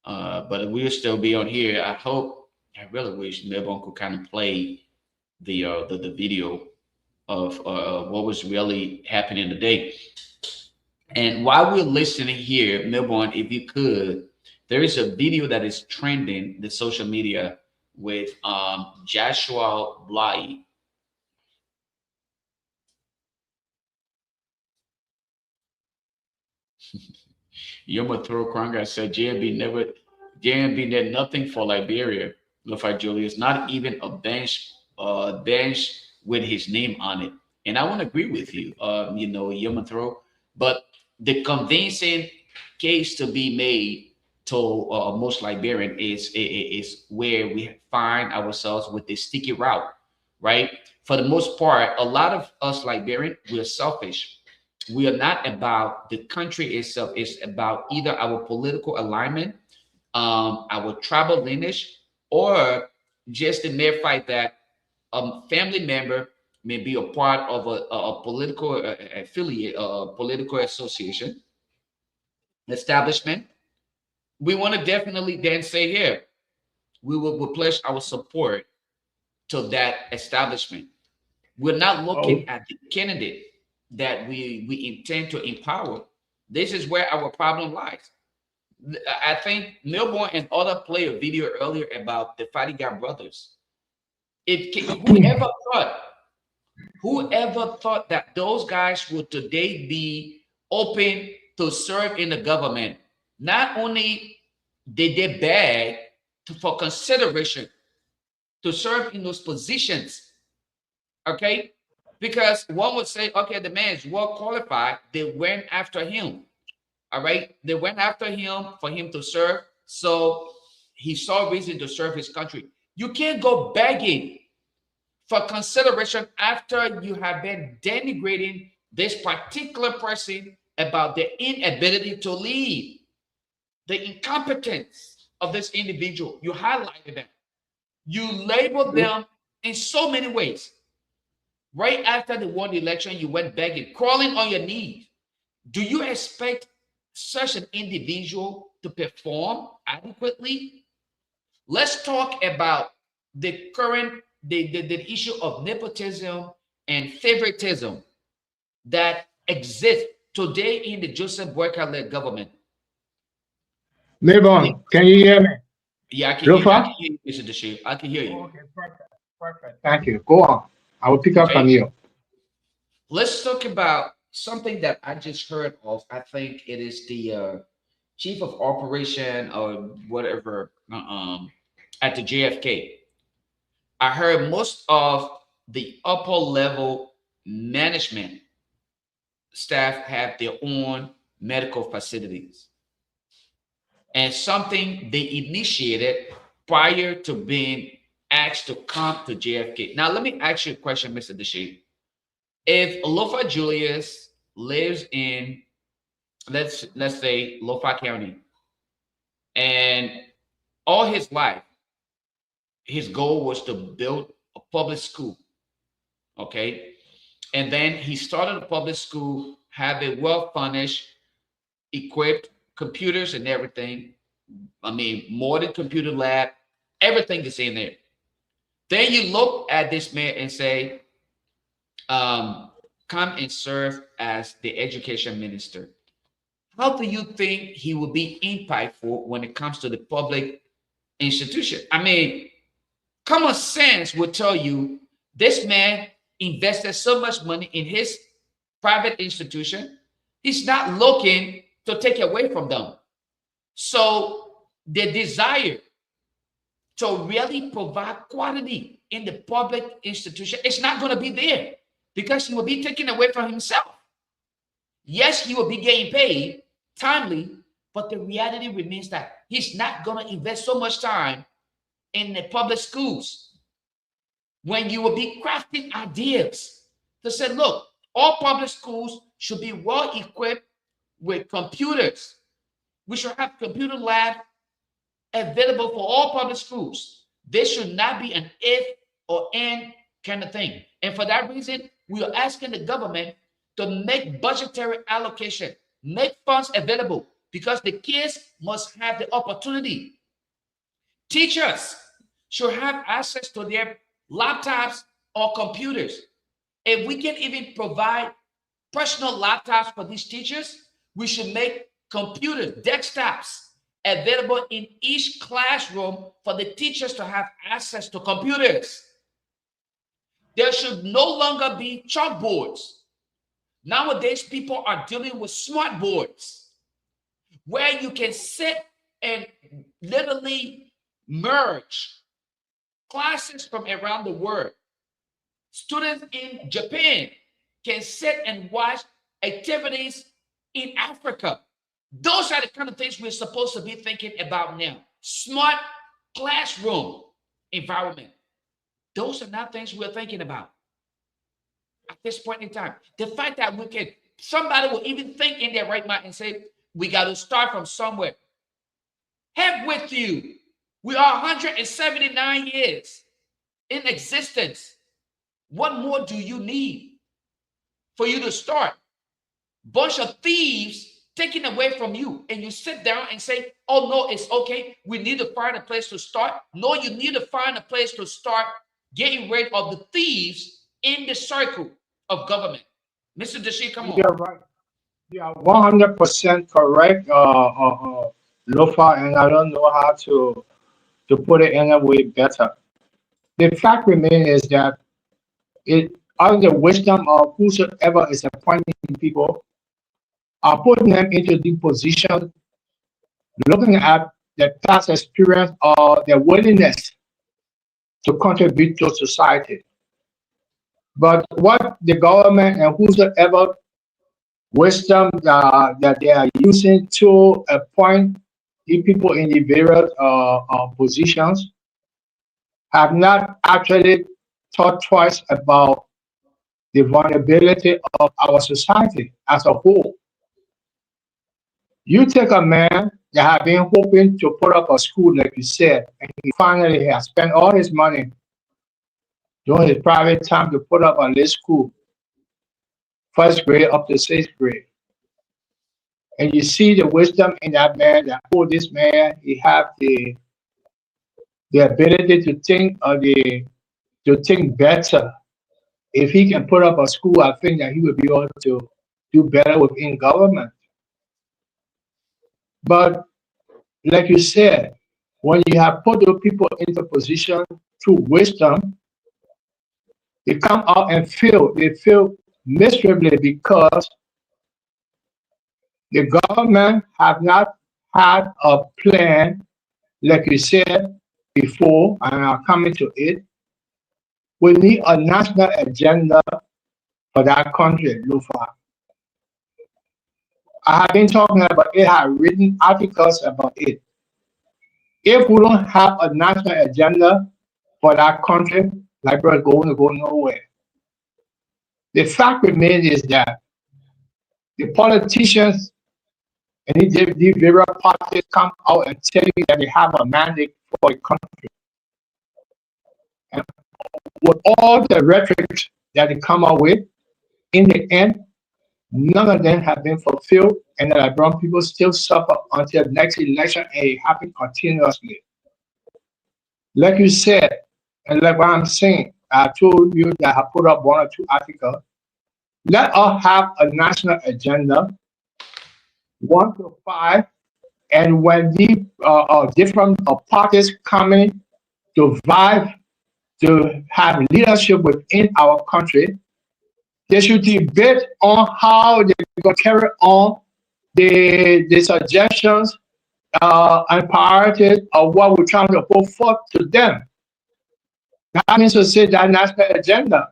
but we'll still be on here. I really wish Milborn could kind of play the video of what was really happening today. And while we're listening here, Milborn, if you could, there is a video that is trending the social media with Joshua Bly. Yoma Thoro Kranga said JMB did nothing for Liberia. Lofa Julius, not even a bench with his name on it. And I want to agree with you, Yoma Thoro, but the convincing case to be made to most Liberian is where we find ourselves with the sticky route, right? For the most part, a lot of us Liberian, we're selfish. We are not about the country itself. It's about either our political alignment, our tribal lineage, or just the mere fact that a family member may be a part of a political affiliate, a political association, establishment. We want to definitely then say here, we will pledge our support to that establishment. We're not looking at the candidate that we intend to empower. This is where our problem lies. I think Milborn and other play a video earlier about the Fadiga brothers. Whoever thought that those guys would today be open to serve in the government? Not only did they beg for consideration to serve in those positions, okay? Because one would say, okay, the man is well qualified. They went after him, all right? They went after him for him to serve. So he saw reason to serve his country. You can't go begging for consideration after you have been denigrating this particular person about their inability to lead, the incompetence of this individual. You highlighted them. You labeled them in so many ways. Right after they won the election, you went begging, crawling on your knees. Do you expect such an individual to perform adequately? Let's talk about the current the issue of nepotism and favoritism that exists today in the Joseph Boyka-led government. Milborn, can you hear me? Yeah, I can hear you, Mr. Dashir. I can hear you. Okay, perfect. Thank you. Go on. I will pick up from you. Let's talk about something that I just heard of. I think it is the chief of operation or whatever at the JFK. I heard most of the upper level management staff have their own medical facilities, and something they initiated prior to being asked to come to JFK. Now, let me ask you a question, Mr. Dashir. If Lofa Julius lives in, let's say, Lofa County, and all his life, his goal was to build a public school. Okay. And then he started a public school, have it well furnished, equipped, computers and everything. I mean, modern computer lab, everything is in there. Then you look at this man and say, come and serve as the education minister. How do you think he will be impactful when it comes to the public institution? I mean, common sense would tell you this man invested so much money in his private institution. He's not looking to take away from them. So the desire to really provide quality in the public institution is not going to be there because he will be taken away from himself. Yes, he will be getting paid timely, but the reality remains that he's not going to invest so much time in the public schools when you will be crafting ideas to say, look, all public schools should be well equipped with computers. We should have computer labs available for all public schools. This should not be an if or and kind of thing. And for that reason, we are asking the government to make budgetary allocation, make funds available, because the kids must have the opportunity. Teachers should have access to their laptops or computers. If we can even provide personal laptops for these teachers, we should make computers, desktops available in each classroom for the teachers to have access to computers. There should no longer be chalkboards. Nowadays, people are dealing with smart boards where you can sit and literally merge classes from around the world. Students in Japan can sit and watch activities in Africa. Those are the kind of things we're supposed to be thinking about now. Smart classroom environment. Those are not things we're thinking about at this point in time. The fact that somebody will even think in their right mind and say, we got to start from somewhere. Heck with you. We are 179 years in existence. What more do you need for you to start? Bunch of thieves taken away from you, and you sit down and say, oh no, it's okay, we need to find a place to start. No, you need to find a place to start getting rid of the thieves in the circle of government. Mr. Dashi, come on. You're right. You are 100% correct, Lofa, and I don't know how to put it any way better. The fact remains is that it out of the wisdom of whosoever is appointing people are putting them into the position, looking at their past experience or their willingness to contribute to society. But what the government and whosoever wisdom that they are using to appoint the people in the various positions have not actually thought twice about the vulnerability of our society as a whole. You take a man that have been hoping to put up a school, like you said, and he finally has spent all his money during his private time to put up a little school, first grade up to sixth grade. And you see the wisdom in that man, that, oh, this man, he have the ability to think better. If he can put up a school, I think that he would be able to do better within government. But like you said, when you have put the people into position through wisdom, they come out and they feel miserably because the government have not had a plan, like you said before, and I'm coming to it. We need a national agenda for that country, Lufa. I have been talking about it, I have written articles about it. If we don't have a national agenda for that country, Liberia is going to go nowhere. The fact remains is that the politicians and the various parties come out and tell you that they have a mandate for the country. with all the rhetoric that they come up with, in the end, none of them have been fulfilled, and the brown people still suffer until next election, and it happens continuously. Like you said, and like what I'm saying, I told you that I put up 1 or 2 articles. Let us have a national agenda, 1 to 5, and when the different parties coming to vie to have leadership within our country, they should debate on how they're going to carry on the suggestions and priorities of what we're trying to put forth to them. That means to say that national agenda.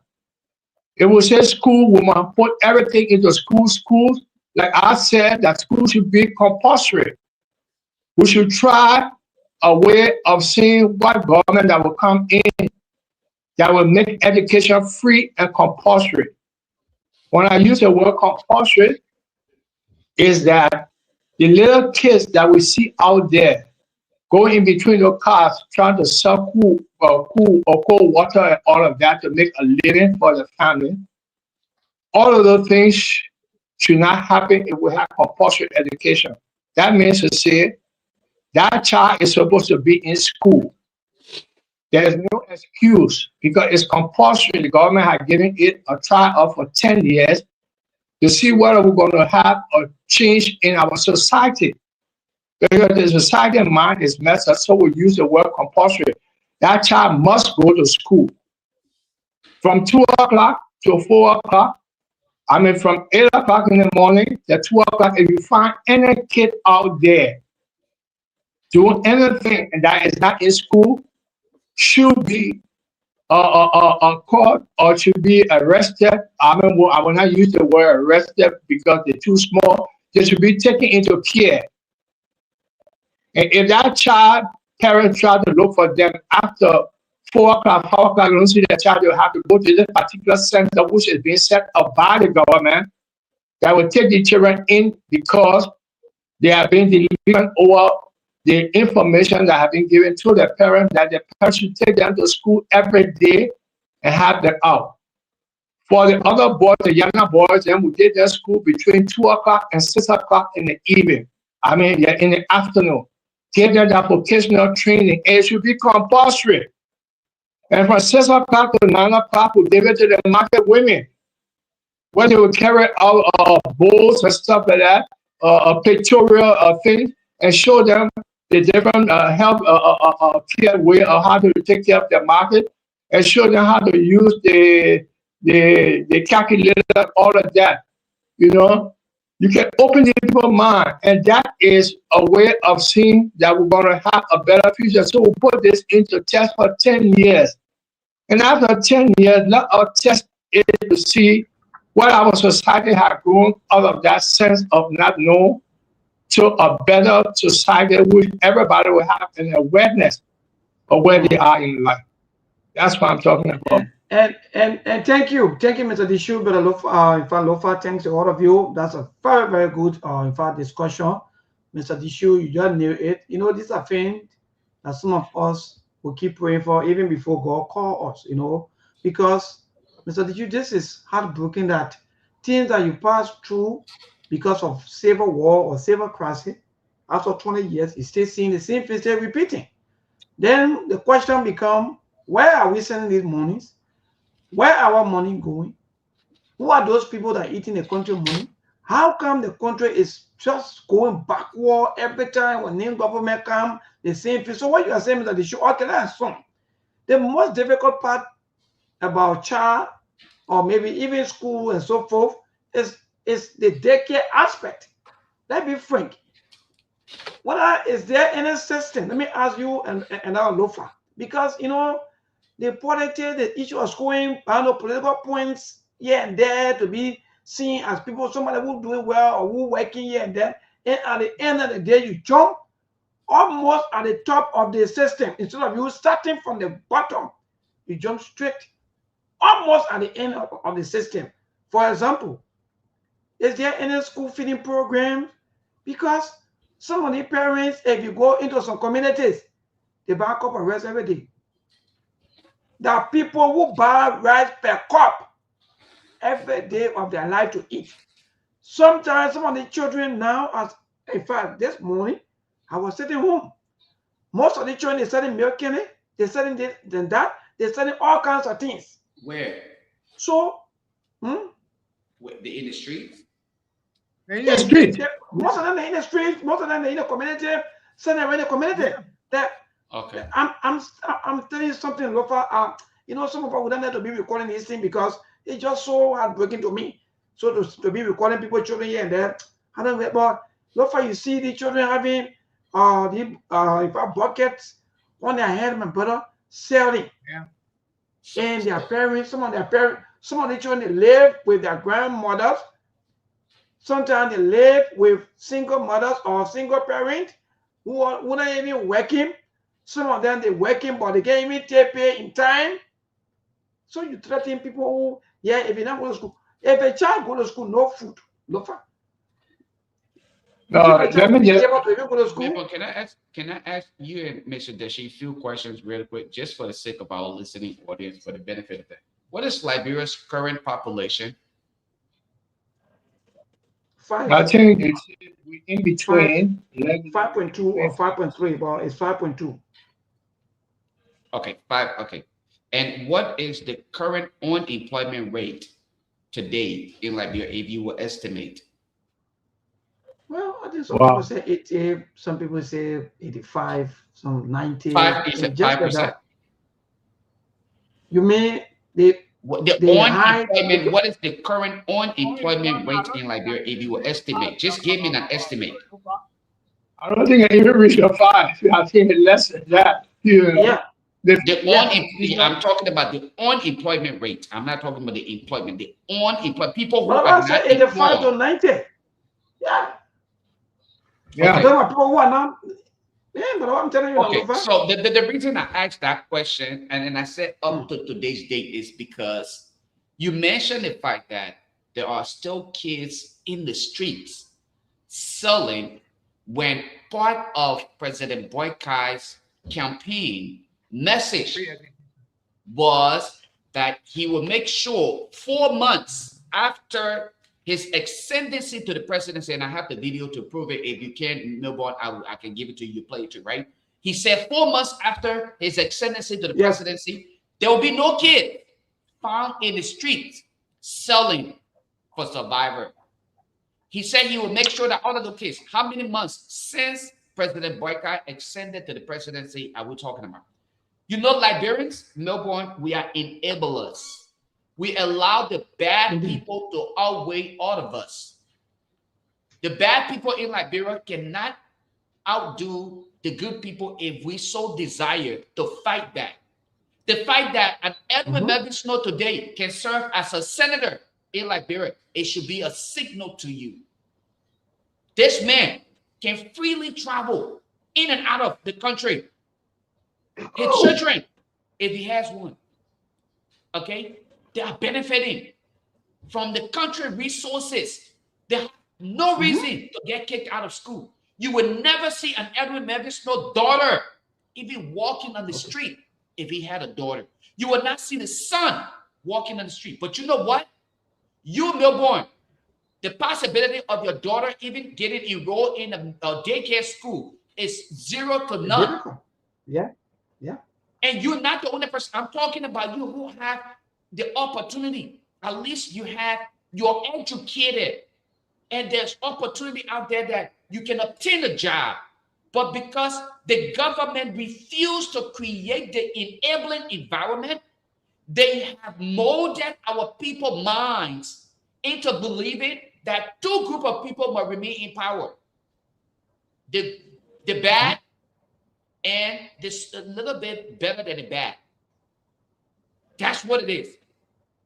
It will say school, we must put everything into schools. Like I said, that school should be compulsory. We should try a way of seeing what government that will come in that will make education free and compulsory. When I use the word compulsory, is that the little kids that we see out there going in between the cars trying to sell cool or cold water and all of that to make a living for the family, all of those things should not happen if we have compulsory education. That means to say that child is supposed to be in school. There is no excuse because it's compulsory. The government has given it a trial for 10 years to see whether we're going to have a change in our society. Because the society mind is messed up, so we use the word compulsory. That child must go to school from 2 o'clock to 4 o'clock. I mean, from 8 o'clock in the morning to 2 o'clock. If you find any kid out there doing anything that is not in school, should be caught or should be arrested. I will not use the word arrested because they're too small. They should be taken into care. And if that child, parents try to look for them after 4 o'clock, 5 o'clock, you don't see that child, you have to go to this particular center which is being set up by the government that will take the children in because they have been delivered over the information that have been given to the parents that the parents should take them to school every day and have them out. For the other boys, the younger boys, then we did their school between 2 o'clock and 6 o'clock in the evening. I mean, in the afternoon. Give them that vocational training. And it should be compulsory. And from 6 o'clock to 9 o'clock, we give it to the market women, where they will carry out bowls and stuff like that, pictorial things, and show them the different health care way of how to take care of their market, and show them how to use the calculator, all of that. You know, you can open the people's mind, and that is a way of seeing that we're going to have a better future. So we'll put this into test for 10 years. And after 10 years, let us test it to see what our society has grown out of that sense of not knowing to a better society which everybody will have an awareness of where they are in life. That's what I'm talking about. And thank you, Mr. Dishu, but in fact, Lofa, thanks to all of you. That's a very, very good, in fact, discussion. Mr. Dishu, you just knew it. You know, these are things that some of us will keep praying for even before God call us, you know, because Mr. Dishu, this is heartbreaking that things that you pass through because of civil war or civil crisis, after 20 years, you still seeing the same thing, still repeating. Then the question becomes, where are we sending these monies? Where are our money going? Who are those people that are eating the country money? How come the country is just going backward every time when new government come, the same thing? So what you are saying is that they should organize some. The most difficult part about child or maybe even school and so forth is the daycare aspect. Let's be frank. Is there any system? Let me ask you and our Lofa, because you know the politics, the issue of scoring political points here and there to be seen as people, somebody who doing well or who working here and there, and at the end of the day, you jump almost at the top of the system instead of you starting from the bottom. You jump straight, almost at the end of the system. For example, is there any school feeding program? Because some of the parents, if you go into some communities, they buy a cup of rice every day. There are people who buy rice per cup every day of their life to eat. Sometimes some of the children now, as in fact, this morning, I was sitting home. Most of the children, they're selling milk in it, they're selling this, then that, they're selling all kinds of things. Where? So, In the streets? In the street. Most of them are in the streets, most of them are in the community, some are in the community. That Okay. I'm telling you something, Lofa. You know, some of us wouldn't have to be recording this thing because it's just so heartbreaking to me. So to be recording people, children here and there, I don't know, but Lofa, you see the children having in fact, buckets on their head, my brother, selling. Yeah. And their parents, some of the children, they live with their grandmothers. Sometimes they live with single mothers or single parents who are not even working. Some of them, they're working, but they can't even take pay in time. So you threaten people who, yeah, if you not go to school, if a child go to school, no food, no fun. Let me just. Can I ask you and Mr. Deshi a few questions real quick, just for the sake of our listening audience, for the benefit of them. What is Liberia's current population? I think it's in between 5.2 or 5.3, but it's 5.2. Okay, 5. Okay, and what is the current unemployment rate today in Liberia, if you will estimate? Well, I think some people say 80, some people say 85, some 90. 5%. You mean the unemployment? What is the current unemployment rate in Liberia, if you will estimate? Just give me an estimate. I don't think I even reached a 5. I think less than that. Yeah. I'm talking about the unemployment rate. I'm not talking about the employment. The unemployed people who are not 85 to 90. Yeah. Yeah. Okay. There are people who are not. Yeah, but I'm telling you. Okay. So the reason I asked that question and I said up to today's date is because you mentioned the fact that there are still kids in the streets selling, when part of President Boykai's campaign message was that he will make sure 4 months after his ascendancy to the presidency, and I have the video to prove it. If you can't, Melbourne, I can give it to you, play it too, right? He said 4 months after his ascendancy to the presidency, there will be no kid found in the streets selling for survivor. He said he will make sure that all of the kids, how many months since President Boykai ascended to the presidency are we talking about? You know, Liberians, Melbourne, we are enablers. We allow the bad people to outweigh all of us. The bad people in Liberia cannot outdo the good people if we so desire to fight that. The fact that an Edwin Melvin Snow today can serve as a senator in Liberia, it should be a signal to you. This man can freely travel in and out of the country. His children, if he has one, okay, they are benefiting from the country resources. They have no reason to get kicked out of school. You will never see an Edwin Melvin Snow daughter even walking on the street if he had a daughter. You will not see the son walking on the street. But you know what? You, Melbourne, the possibility of your daughter even getting enrolled in a daycare school is 0 to none. Yeah, yeah. And you're not the only person. I'm talking about you who have the opportunity. At least you're educated, and there's opportunity out there that you can obtain a job. But because the government refused to create the enabling environment, they have molded our people's minds into believing that two groups of people must remain in power. The bad and this a little bit better than the bad. That's what it is.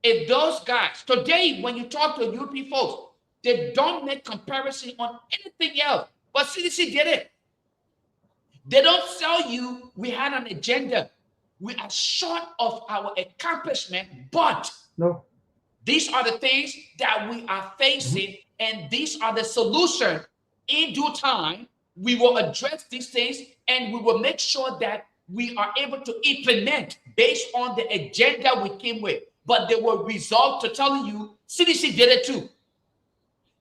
If those guys, today when you talk to UP folks, they don't make comparison on anything else. But CDC did it. They don't tell you we had an agenda. We are short of our accomplishment, but no. These are the things that we are facing, and these are the solutions. In due time, we will address these things, and we will make sure that we are able to implement based on the agenda we came with. But they will result to telling you CDC did it too.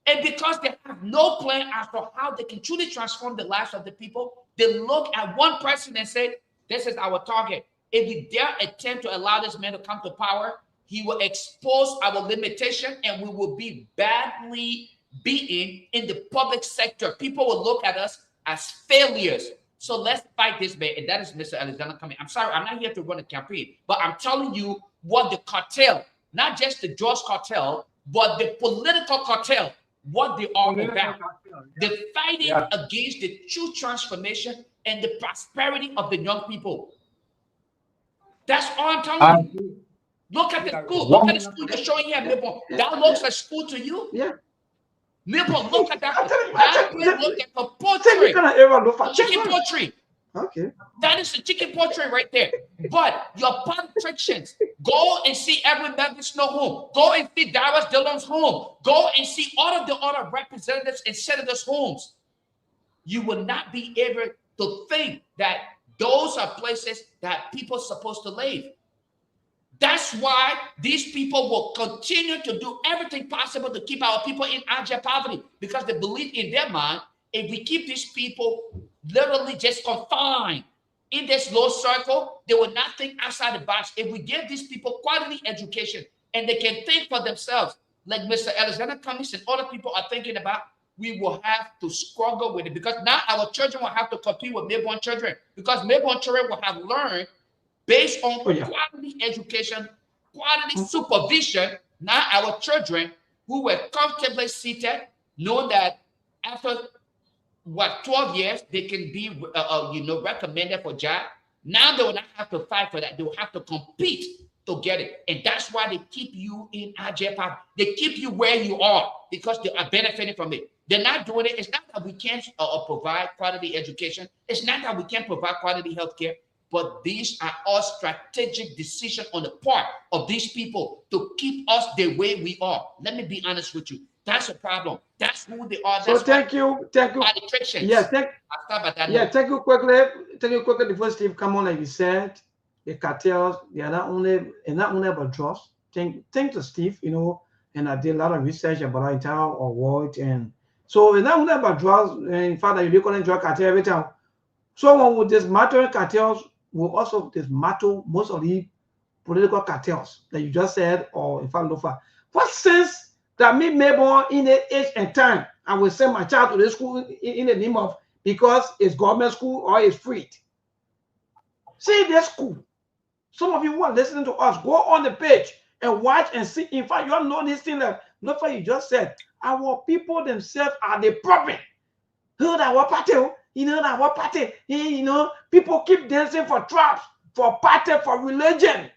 And because they have no plan as to how they can truly transform the lives of the people, they look at one person and say, this is our target. If we dare attempt to allow this man to come to power, he will expose our limitation and we will be badly beaten in the public sector. People will look at us as failures. So let's fight this man. And that is Mr. Alexander coming. I'm sorry, I'm not here to run a campaign, but I'm telling you what the cartel, not just the drugs cartel, but the political cartel, what they are about. They're fighting against the true transformation and the prosperity of the young people. That's all I'm telling you. Look at the school. Look at the school you're showing here, Milbo. That looks like school to you? Yeah. Milbo, look at that. That place looks like a poultry. Chicken poultry. Okay. That is the chicken poultry right there. But your politicians, go and see Edwin Memphis' home. Go and see Darius Dillon's home. Go and see all of the other representatives and senators' homes. You will not be able to think that those are places that people are supposed to live. That's why these people will continue to do everything possible to keep our people in abject poverty, because they believe in their mind, if we keep these people literally just confined in this low circle, they will not think outside the box. If we give these people quality education and they can think for themselves, like Mr. Alexander Cummings and other people are thinking about, we will have to struggle with it, because now our children will have to compete with Mayborn children, because Mayborn children will have learned based on quality education, quality supervision. Now our children who were comfortably seated, know that after 12 years they can be recommended for job. Now they will not have to fight for that. They will have to compete to get it. And that's why they keep you in AJPA. They keep you where you are because they are benefiting from it. They're not doing it. It's not that we can't provide quality education. It's not that we can't provide quality healthcare. But these are all strategic decisions on the part of these people to keep us the way we are. Let me be honest with you. That's a problem. That's who they are. So thank you. Yeah, thank you quickly. Thank you quickly before Steve come on, like you said, the cartels, they are not only about drugs. Thank to Steve, and I did a lot of research about our entire world. And so it's not only about drugs. In fact, you look on drug cartel every time. Someone with dismantle cartels will also dismantle most of the political cartels that you just said, or in fact, what sense that me Mayborn in the age and time I will send my child to the school in the name of because it's government school or it's free? See this school. Some of you who are listening to us, go on the page and watch and see. In fact, you all know this thing that not what you just said. Our people themselves are the problem. Heard our party. Our party, people keep dancing for traps, for party, for religion.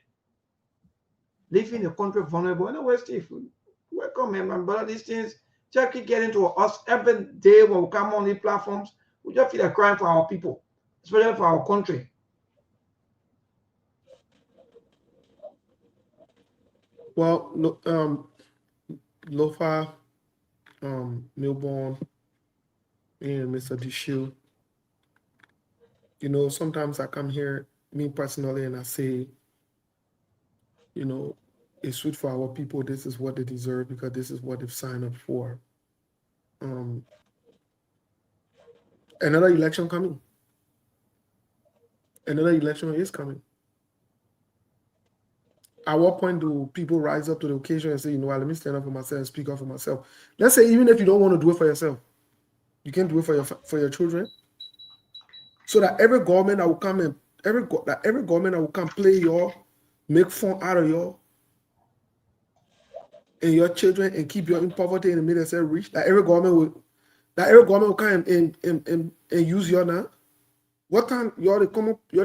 Leaving the country vulnerable. Anyway, Steve, welcome, man, my brother. These things just keep getting to us every day when we come on these platforms. We just feel like crying for our people, especially for our country. Well, Lofa, Milborn, and Mr. Dishu. Sometimes I come here, me personally, and I say, it's sweet for our people. This is what they deserve because this is what they've signed up for. Another election coming. Another election is coming. At what point do people rise up to the occasion and say, let me stand up for myself and speak up for myself? Let's say even if you don't want to do it for yourself, you can do it for your children. So that every government that will come and every government that will come play y'all, make fun out of y'all and your children and keep you in poverty and make themselves rich. That every government will come and use you now. What time you're the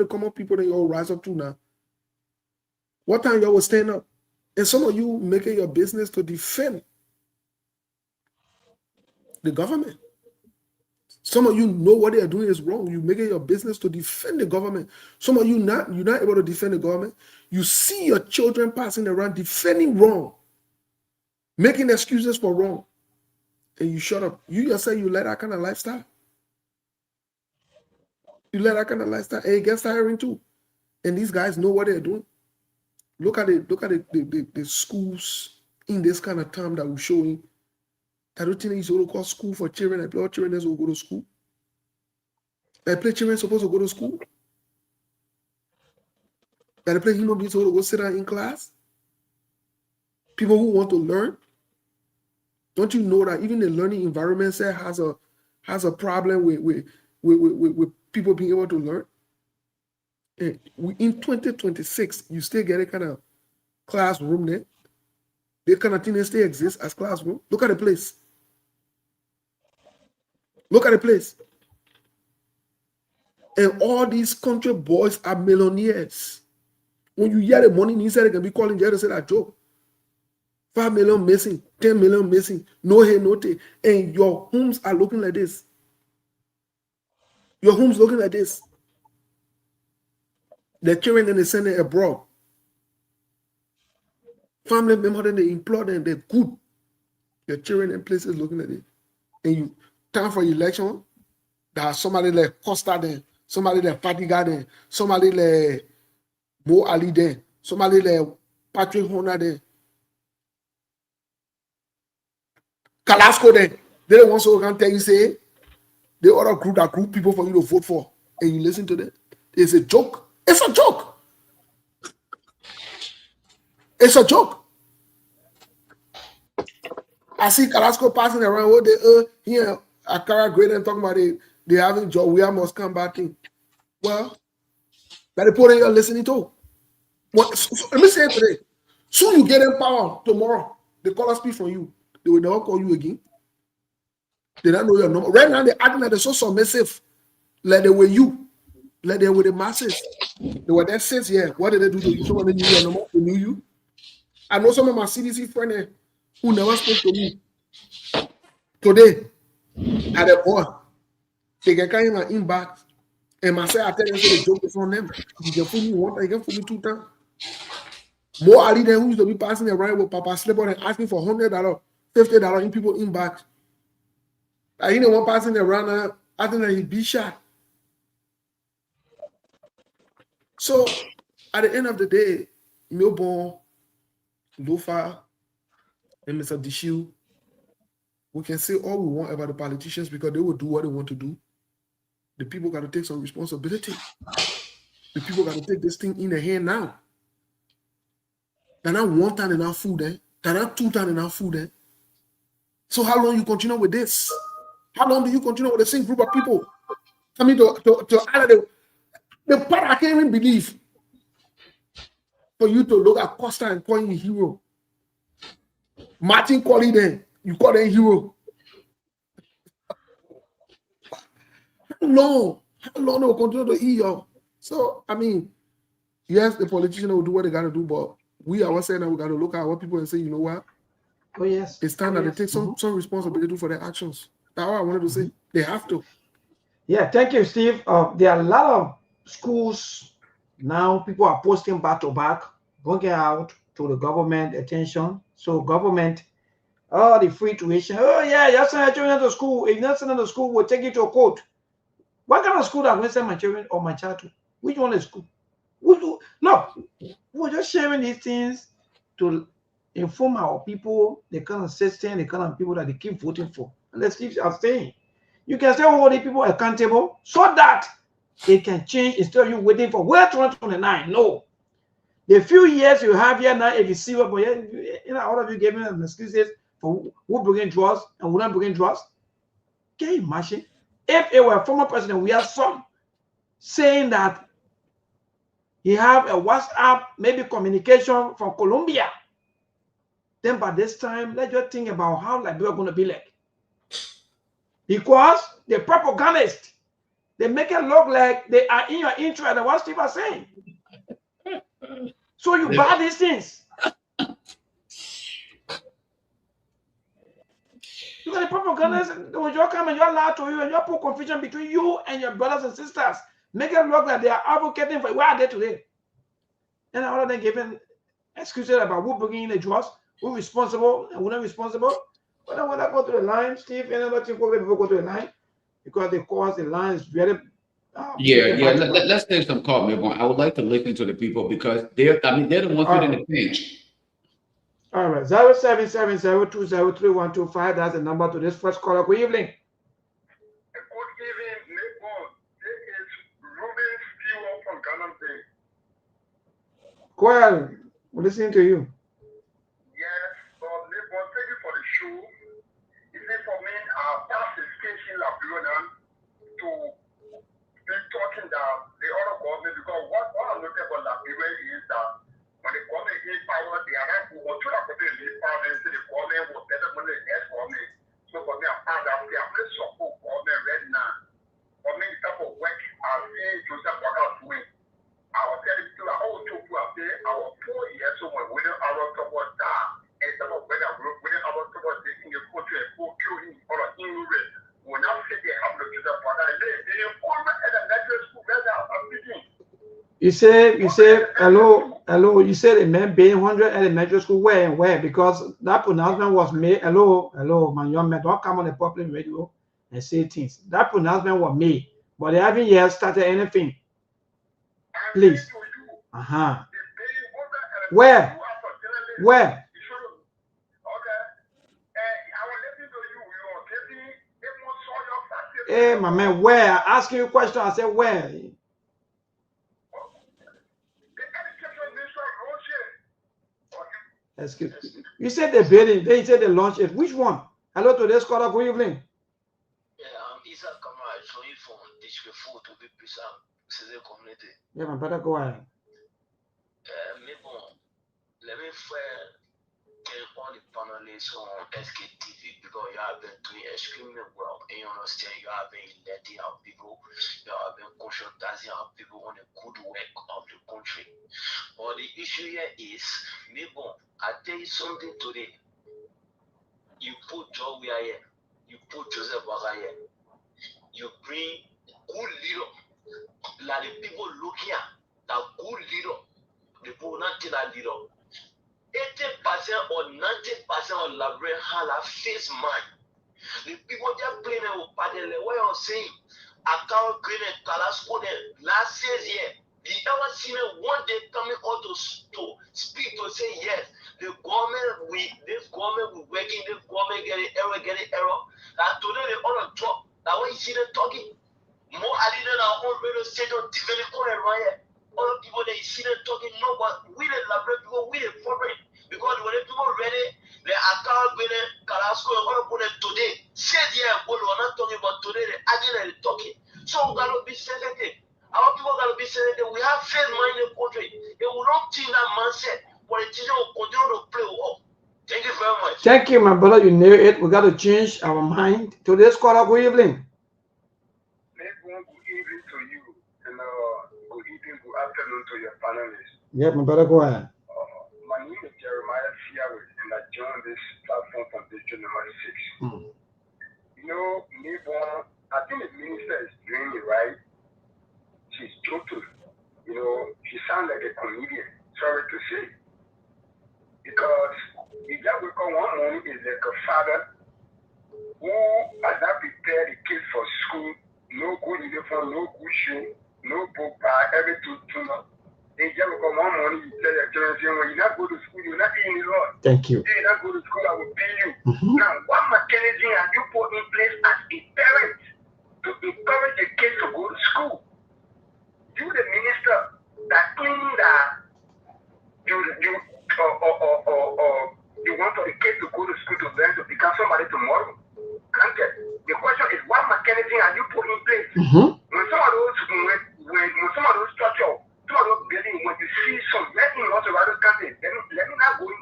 common people that y'all rise up to now? What time y'all will stand up? And some of you make it your business to defend the government. Some of you know what they are doing is wrong. You make it your business to defend the government. Some of you you're not able to defend the government. You see your children passing around defending wrong, making excuses for wrong, and you shut up. You yourself, you let that kind of lifestyle. You let that kind of lifestyle, and it gets tiring too. And these guys know what they're doing. Look at it. Look at the schools in this kind of time that we're showing. I don't think it's all called school for children. I play all children that will go to school. I play children supposed to go to school. I play human beings supposed to go sit down in class. People who want to learn. Don't you know that even the learning environment has a problem with people being able to learn? And in 2026, you still get a kind of classroom there. The kind of thing that still exists as classroom. Look at the place. Look at the place. And all these country boys are millionaires. When you hear the money inside, they can be calling there to say that joke. 5 million missing, 10 million missing, no hay, no tay. And your homes are looking like this. Your homes looking like this. The children in the center abroad. Family members, then they employ them, they're good. Your children in places looking like it. And you time for election, there's somebody like Costa there, somebody like Fatiga there, somebody like Mo Ali there, somebody like Patrick Honda there. Calasco there. They don't want to tell you, say, the other group that group people for you to vote for, and you listen to them. It's a joke. It's a joke. It's a joke. I see Carrasco passing around what they here Akara great and talking about it. They having job. We must come back in. Well, that they put in your listening to. So let me say it today. Soon you get in power tomorrow. They call us speak from you. They will never call you again. They don't know your number. Right now they're acting like they're so submissive. Like they were you. Like they were the masses. They were there since, yeah. What did they do to you? Someone knew your number, they knew you. I know some of my CDC friends who never spoke to me. Today, at a boy, they can carry my inbox and myself, I tell them the joke is on them. You can fool me one time, you can fool me 2 times. More Ali than who used to be passing around with Papa Slipper and asking for $100, $50 in people's inbox. I ain't the one passing around asking that he be shot. So at the end of the day, Melbourne, Lofa, and Mr. Dishu, we can say all we want about the politicians because they will do what they want to do. The people got to take some responsibility. The people got to take this thing in their hand now. They're not 1 time enough food, eh? They're not 2 times enough food, eh? So how long you continue with this? How long do you continue with the same group of people? I mean, the part I can't even believe for you to look at Costa and call him a hero. Martin calling them, you call them hero. No, how long they will continue to eat y'all? So, I mean, yes, the politicians will do what they got to do, but we ourselves we got to look at what people and say, you know what? Oh, yes. It's time that they take some responsibility for their actions. That's what I wanted to say. They have to. Yeah, thank you, Steve. There are a lot of schools now, people are posting back to back, bringing out to the government attention. So government, the free tuition. Oh, yeah, you're sending your children to school. If you're not sending to school, we'll take you to a court. What kind of school am I going to send my children or my child to? Which one is school? No, we're just sharing these things to inform our people, the kind of system, the kind of people that they keep voting for. And let's keep saying. You can still hold the people accountable so that it can change instead of you waiting for 2029. No. The few years you have here now, if you see what, all of you giving them excuses for who bringing drugs and who not bringing drugs. Can you imagine? If it were a former president, we have some saying that he have a WhatsApp, maybe communication from Colombia. Then by this time, let's just think about how Liberia are going to be like. Because the propagandists, they make it look like they are in your interest and what Steve is saying. So you buy these things. You got the propagandists, when you come and you lie to you and you put confusion between you and your brothers and sisters, make it look like they are advocating for where are they today? And all of them giving excuses about who bringing in the drugs, who responsible and who not responsible. But then when I go to the line, Steve, and I'm not people go to the line because they cause the line is very Yeah. Let's take some call, Mabon. I would like to listen to the people because they're the ones feeling the pinch. All right, 0770203125. That's the number to this first caller. Good evening. Good evening, Nepal. This is Ruben Stewart from Ghana Bay. Go ahead. We're listening to you. Yes, so Nepal, thank you for the show. Is it for me, past the station Labrador to be talking that the other government, because what I look at about Labrador is that when the government is power, they are not who want to have the power, and the government was better than the next government. So for me, I'm proud that they are very support government right now. For me, the type of work I've seen Joseph Walker doing. I was telling people that all two people out there, our 4 years, so when we don't have towards that, and some of them we don't have towards this in the country and go kill him or in Europe. When I say they have to Joseph Walker, they inform at the medical school where they are speaking. You say, hello. You said a man being 100 elementary school. Where and where? Because that pronouncement was made. Hello, my young man. Don't come on the public radio and say things. That pronouncement was made, but they haven't yet started anything. Please. Where? Hey, my man, where? Asking you a question. I said where. Excuse me. You said the building, they said the launch it. Which one? Hello to this caller, good evening. Yeah, my brother, go ahead. Let me all the panelists on Sktv because you have been doing extremely well and you understand you have been letting our people, you have been conscientizing our people on the good work of the country. But the issue here is, I tell you something today. You put Joe here, you put Joseph Waga here, you bring good leader, like the people look here, that good leader, the people not tell that leader. 80% or 90% of Labrador have a face man. The people just playing with paddle. What I'm saying, I can't green and Talasco last 6 years. The ever seen one day coming out to speak to say yes, the government this government will working, this government getting error. And today they all on top. That when you see them talking, more added than our own radio station developing right here. All the people that you see them talking, no, but we the Labrador people, we the foreign. Because when the people ready, the account with the Carrasco, I'm going to put it today. Said yeah, we're not talking about today, the agenda is talking. So we got to be sensitive. Our people got to be sensitive. We have faith mind in the country. They will not think that mindset. Politicians will continue to play off. Thank you very much. Thank you, my brother. You nailed it. We got to change our mind. Today's caller, good evening. Good evening to you, and good evening, good afternoon to your panelists. Yeah, my brother, go ahead. My name is Jeremiah Fiawe, and I joined this platform from district number 6. You know, I think the minister is doing it right. She's joking. You know, she sounds like a comedian. Sorry to say. Because if that will come one morning is like a father who has not prepared the kids for school, no good uniform, no good shoe, no book bag, everything tune up. They just come one morning, you tell your children, when you not go to school, you're not in the Lord. Thank you. If you not go to school, I will pay you. Now, what mechanism have you put in place as a parent to encourage the kids to go to school? You, the minister, that claiming that you want for the kids to go to school to learn to become somebody tomorrow. Granted. The question is, what mechanism have you put in place? When some of those structures, some of those buildings, when you see some, let me not to rather country, let me not go in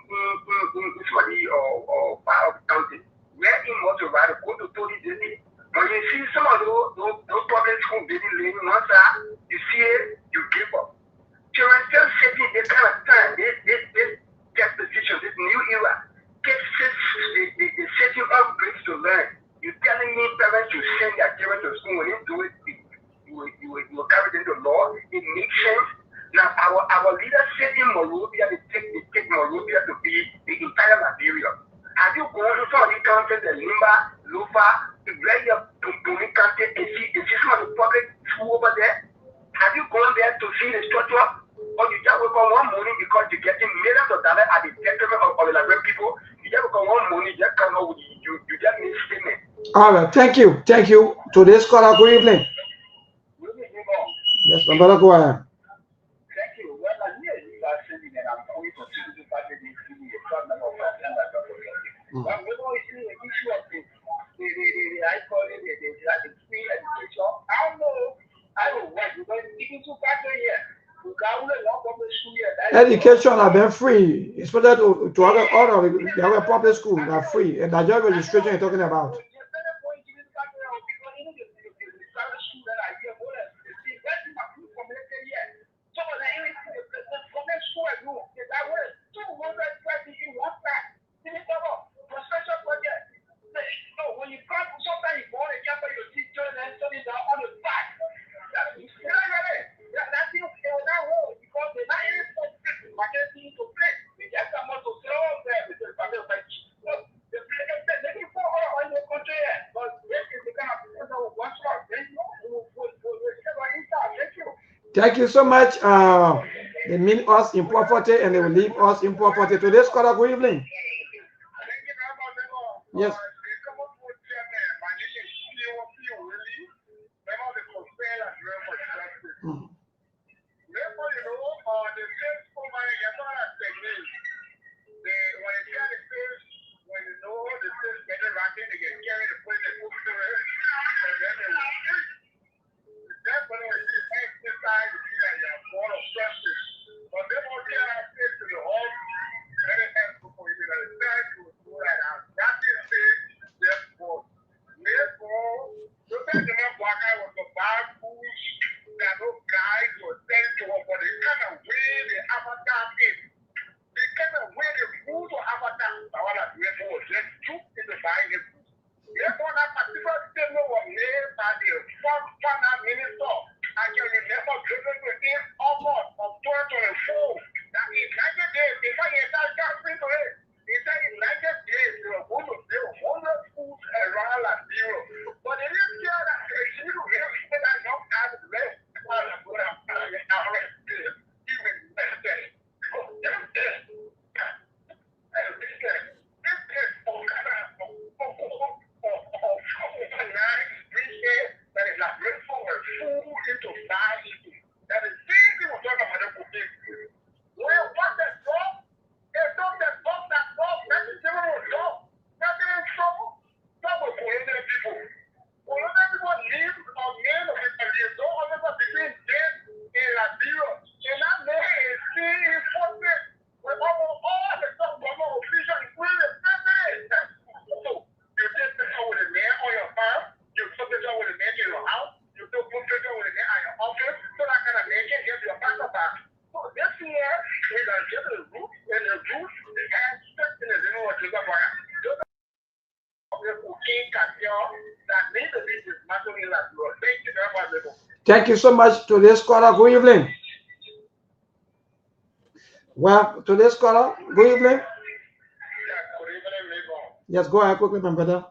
somebody or part of the country. Where in not to rather go to Tony Disney. When you see some of those public school building laying once you see it, you give up. Children still sitting this kind of time, this position, this new era. Kids they're setting up grades to learn. You're telling me parents to send their children to school when you do it, you will carry them to law. It makes sense. Now our leaders said in Monrovia, they take Monrovia to be the entire Liberia. Have you gone to some of the counties, the Limba, Lofa, to where you have to county and see some of the public school over there? see the structure, or you just work on one money because you're getting millions of dollars at the detriment of Liberian people. You just work on one money, just come out with you just need statement. All right, thank you. Thank you. Today's caller, good evening. Yes, my brother, go ahead. Thank you. Well, I hear you are saying that I'm going to see the party in a problem of but we're going to see the issue of the I call it the free education. I don't know what you're going to see to party here. Education have been free. It's for that to have a public school that are free. And that's what registration you're talking about. When you come, sometimes you go to campus, your teacher and studies are on the back. Because they're not even marketing to play. They just come out to throw them. They're making for all in the country. But this is the kind of one shot. Thank you so much. They mean us in poverty and they will leave us in poverty. Today's caller, good evening. Yes. Thank you so much. Today's caller, good evening. Well, today's caller, good evening. Yes, go ahead quickly, my brother.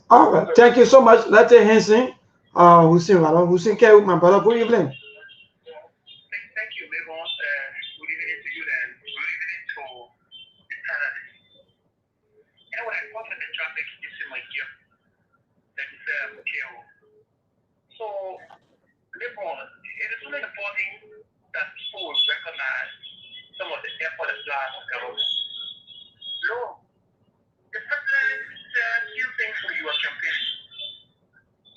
All right, thank you so much. Let's take Hansen. Hussein, my brother. Good evening. Thank you, Mabel. Good evening to you and good evening to the panelists. Anyway, I come with the traffic is in my gear. That is okay. So, Mabel, it is really important that people will recognize some of the effort applied of government. Look, the president said few things for your campaign.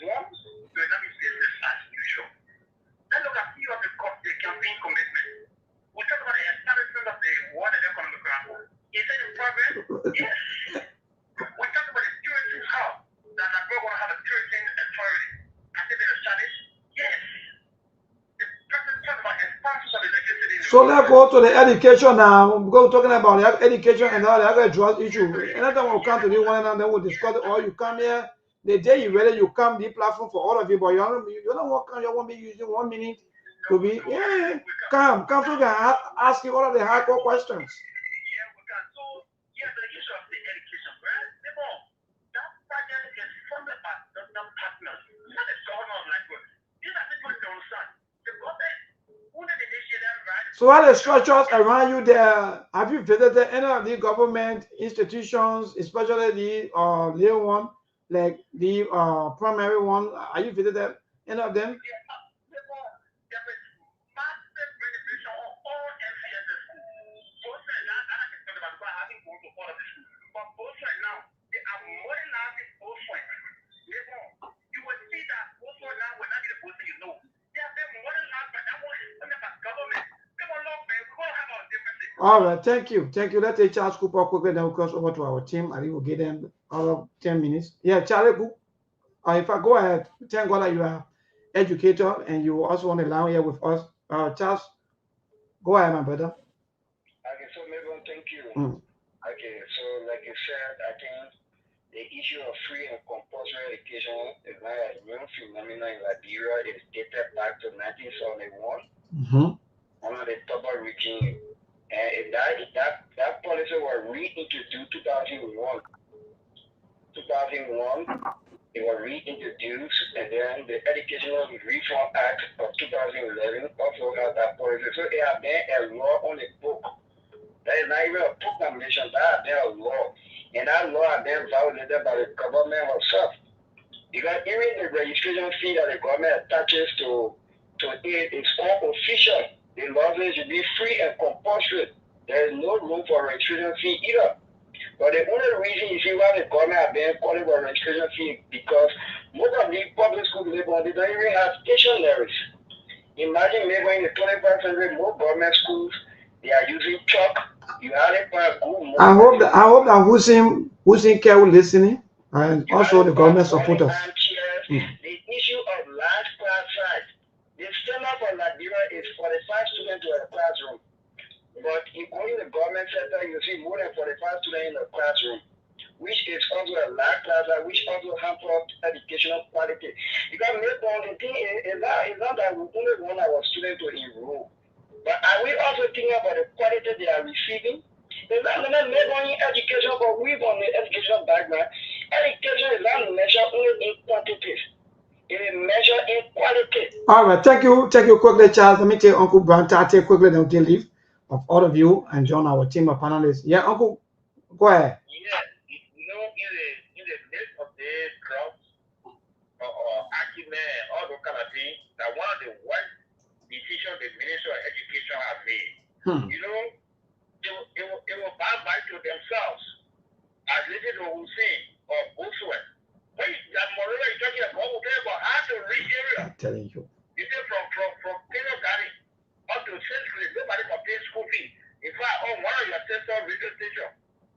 One, you will not be business as usual. Let's look at few of the campaign commitments. We talk about the establishment of the World Economic Forum. Is it in progress? Yes. We talk about the tourism hub that we're going to have a tourism authority. Has it been established? Yes. The president talked about expansion of electricity. So let's go to the education now. We're talking about the education and all the other drugs issue. Anytime we come to this one, and then we'll discuss it. Or you come here, the day you ready, you come the platform for all of you, but you don't want me using 1 minute to be, come so we can ask you all of the hardcore questions. Yeah, we can. So, the issue of the education, right? That project is funded by government partners, not the government like us. These are people who don't understand. The government, who did initiate them, right? So what are the structures around you there? Have you visited any of the government institutions, especially the little one, like the primary one? Are you visited any of them? All right, thank you. Let's take Charles Cooper quickly, then we'll cross over to our team. I think we'll give them all 10 minutes. Yeah, Charlie, if I go ahead, thank God that you are educator and you also want to learn here with us. Charles, go ahead, my brother. Okay, so Mabel, thank you. Okay, so like you said, I think the issue of free and compulsory education is not a new phenomenon in Liberia. It's dated back to 1971 under the Toba regime. And that policy was reintroduced 2001. It was reintroduced, and then the Educational Reform Act of 2011 also had that policy. So it has been a law on the book. That is not even a proclamation, that has been a law. And that law has been violated by the government itself. Because even the registration fee that the government attaches to it is unofficial. The law says it should be free and compulsory. There is no room for registration fee either. But the only reason you see why the government have been calling for registration fee because most of the public schools they don't even have stationaries. Imagine maybe in the 21st century, most government schools they are using chalk. You have it for a good. I hope that Hussein Care will listening and also the government support us. The issue of large class size. The standard for Liberia is 45 students to a classroom. But if only the government sector, you see more than 45 students in the classroom, which is also a large class, which also hampers educational quality. Because the thing is not that we only want our students to enroll, but are we also thinking about the quality they are receiving? It's not only education, but we on the educational background. Education is not measured only in quantity. It is measured in quality. All right, thank you quickly, Charles. Let me take Uncle Brown Tate quickly, then we'll leave of all of you and join our team of panelists. Yeah, Uncle, go ahead. Yeah, in the midst of the drugs or argument, all those kind of things, that one of the worst decisions the Minister of Education has made. It will bow back to themselves. As listening to Hussein or Boswell. When that Morella is talking about how to reach area. I'm telling you. You say from kindergarten up to 6th grade, nobody can pay school fee. In fact, on one of your sister radio station,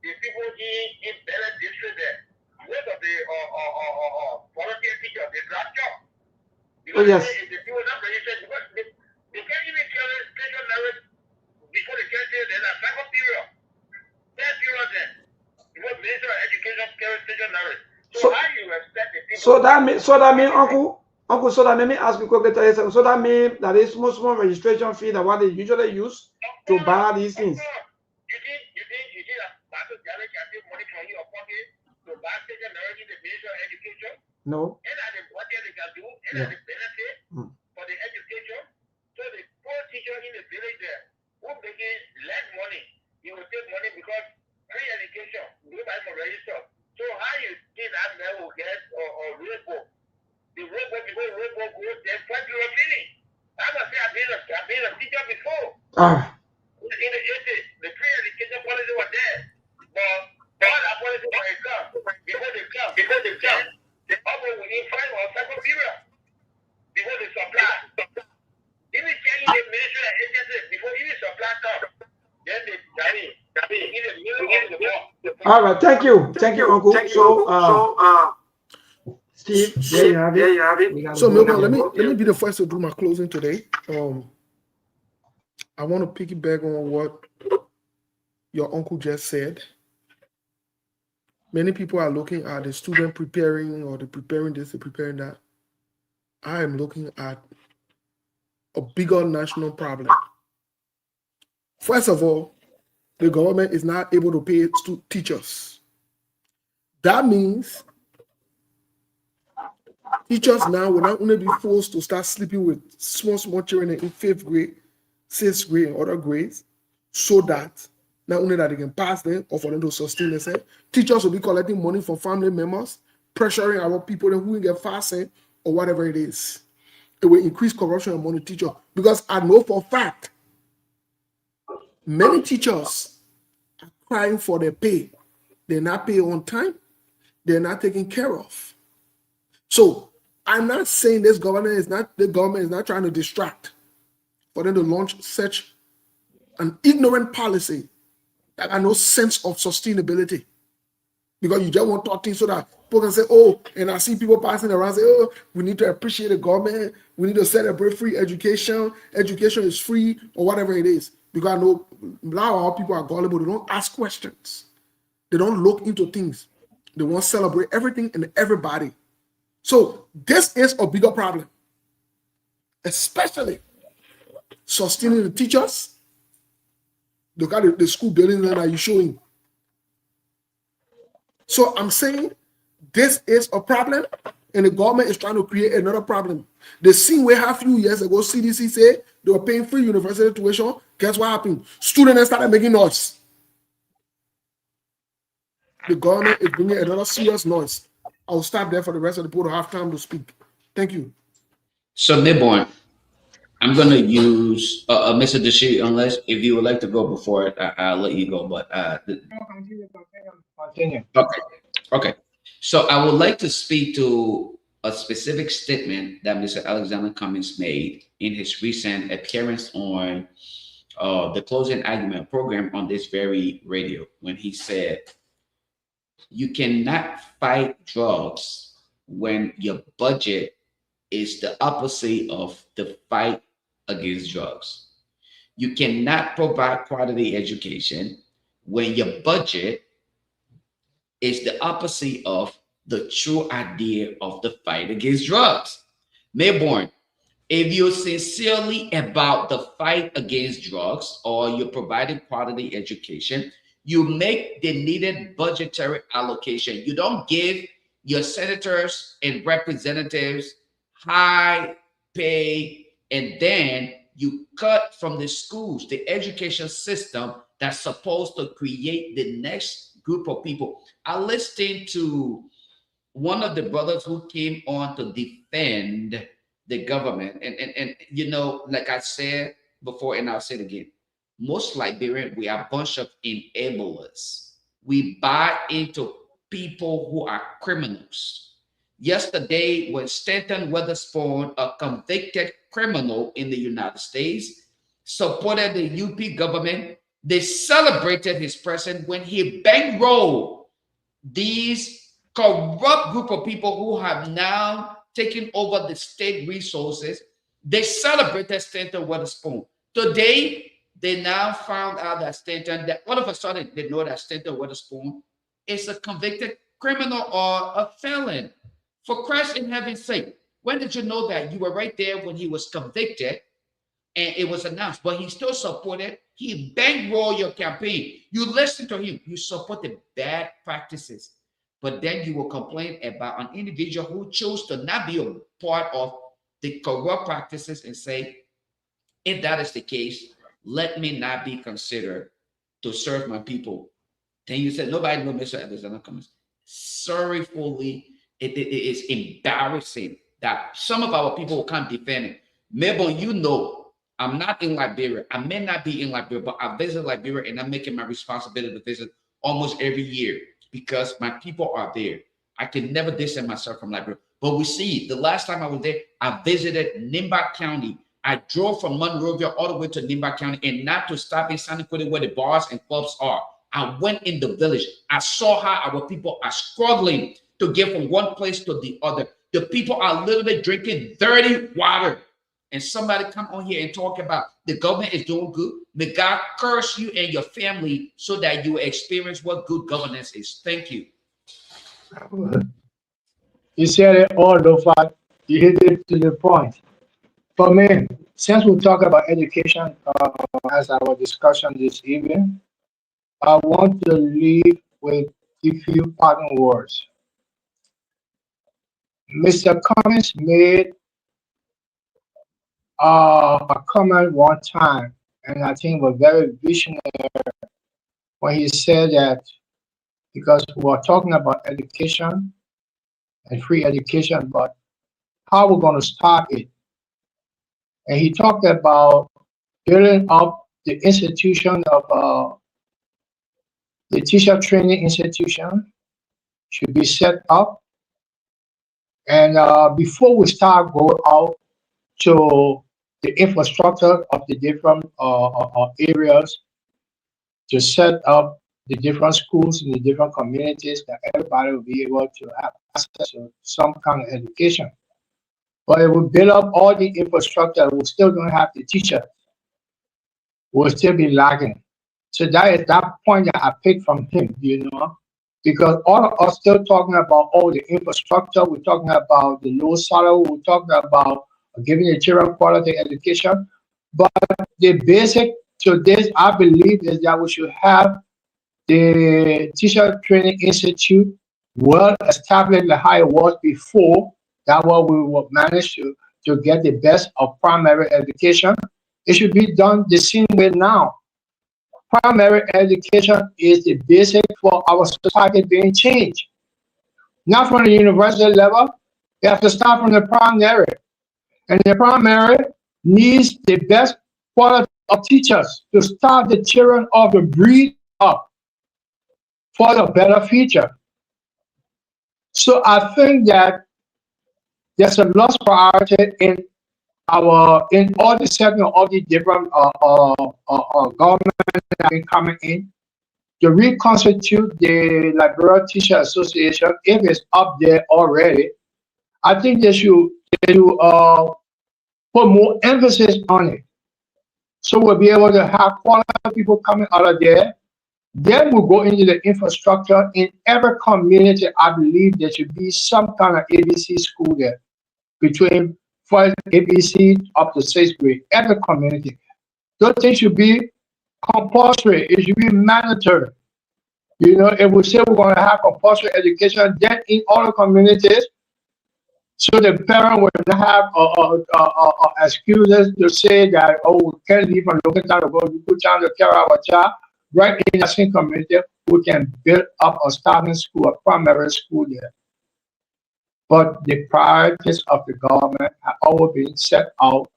the people in Bella district there, most of the volunteer teachers, they drop job. Because the people not registered, because they can't even tell the station narrative before they get there, there's a second period. Third period then. Because Minister of Education carries station narrative. So how you expect the people? So that means, Uncle, so that made me ask you quickly. So that means that is small registration fee that what they usually use to buy these things. You think that Pastor Jalek can take money from your pocket to buy station narrative the Minister No. What they can do, and the benefit for the education. So the poor teacher in the village there who making less money, he will take money because free education, do buy for register. So how you think that man will get or rainbow? The rainbow because rainbow goes there, what you are feeling? I must say I've been a teacher before. In the 80s, the free education policy was there. But all that policy when it comes, before they come, the other will need 5 or 7 period before they supply. Even changing the ministry and agencies before even supply comes, then they in the middle of the war. All right, thank you, Uncle. So, Steve, there you have it. So, Milton, let me be the first to do my closing today. I want to piggyback on what your uncle just said. Many people are looking at the student preparing, or the preparing this, the preparing that. I am looking at a bigger national problem. First of all, the government is not able to pay teachers. That means teachers now will not only be forced to start sleeping with small children in 5th grade, 6th grade, and other grades, so that not only that they can pass them or for them to sustain themselves, teachers will be collecting money from family members, pressuring our people who will get fasting or whatever it is. It will increase corruption among the teachers, because I know for a fact many teachers are crying for their pay. They're not paid on time. They're not taken care of. So I'm not saying the government is not trying to distract for them to launch such an ignorant policy that has no sense of sustainability. Because you just want to talk things so that people can say, oh, and I see people passing around say, oh, we need to appreciate the government. We need to celebrate free education. Education is free, or whatever it is. Because I know a lot of our people are gullible. They don't ask questions. They don't look into things. They want to celebrate everything and everybody. So this is a bigger problem, especially sustaining the teachers. Look at the school buildings that you're showing. So I'm saying this is a problem, and the government is trying to create another problem. The same way a few years ago, CDC said they were paying free university tuition. Guess what happened? Students started making noise. The government is bringing another serious noise. I'll stop there for the rest of the people to have time to speak. Thank you. So, Midborn, I'm going to use Mr. Dashi, unless if you would like to go before it, I'll let you go. But Continue. Okay. So I would like to speak to a specific statement that Mr. Alexander Cummings made in his recent appearance on the closing argument program on this very radio, when he said, you cannot fight drugs when your budget is the opposite of the fight against drugs. You cannot provide quality education when your budget is the opposite of the true idea of the fight against drugs. Mayborn, if you're sincerely about the fight against drugs, or you're providing quality education, you make the needed budgetary allocation. You don't give your senators and representatives high pay, and then you cut from the schools, the education system that's supposed to create the next group of people. I listened to one of the brothers who came on to defend the government. And you know, like I said before, and I'll say it again, most Liberians, we are a bunch of enablers. We buy into people who are criminals. Yesterday, when Stanton Weatherspoon, a convicted criminal in the United States, supported the UP government, they celebrated his presence when he bankrolled these corrupt group of people who have now taken over the state resources. They celebrated Stanton Weatherspoon. Today, they now found out that Stanton, that all of a sudden they know that Stanton Weatherspoon is a convicted criminal or a felon. For Christ in heaven's sake, when did you know that? You were right there when he was convicted and it was announced, but he still supported. He bankrolled your campaign. You listen to him. You support the bad practices. But then you will complain about an individual who chose to not be a part of the corrupt practices and say, if that is the case, let me not be considered to serve my people. Then you said, nobody knows Mr. Evans are not coming. Sorrowfully, it is embarrassing that some of our people can't defend it. Maybe you know, I'm not in Liberia. I may not be in Liberia, but I visit Liberia and I'm making my responsibility to visit almost every year because my people are there. I can never distance myself from Liberia. But we see the last time I was there, I visited Nimba County. I drove from Monrovia all the way to Nimba County and not to stop in Santa Cruz where the bars and clubs are. I went in the village. I saw how our people are struggling to get from one place to the other. The people are literally drinking dirty water. And somebody come on here and talk about the government is doing good. May God curse you and your family so that you experience what good governance is. Thank you. You said it all, Lofa. You hit it to the point. For me, since we talk about education as our discussion this evening, I want to leave with a few parting words. Mr. Cummings made a comment one time, and I think was very visionary when he said that because we're talking about education and free education, but how we're going to start it. And he talked about building up the institution of the teacher training institution should be set up. And before we start going out to the infrastructure of the different areas to set up the different schools in the different communities, that everybody will be able to have access to some kind of education. But if we build up all the infrastructure, we still don't have the teachers. We'll still be lagging. So that is that point that I picked from him, you know, because all of us still talking about all the infrastructure, we're talking about the low salary, we're talking about giving the children quality education. But the basic to this, I believe, is that we should have the teacher training institute well established like how it was before. That way we will manage to get the best of primary education. It should be done the same way now. Primary education is the basic for our society being changed. Not from the university level, you have to start from the primary. And the primary needs the best quality of teachers to start the children of the breed up for the better future. So I think that there's a lost priority in all the segments of the different government that have been coming in to reconstitute the Liberia Teacher Association. If it's up there already, I think they should put more emphasis on it. So we'll be able to have quality people coming out of there. Then we'll go into the infrastructure. In every community, I believe there should be some kind of ABC school there, between first ABC up to 6th grade, every community. Those things should be compulsory. It should be mandatory. You know, if we say we're going to have compulsory education, then in all the communities, so the parent will not have excuses to say that, oh, we can't leave from local town to go to good town to care our child. Right in the same community, we can build up a starting school, a primary school there. But the priorities of the government have always been set out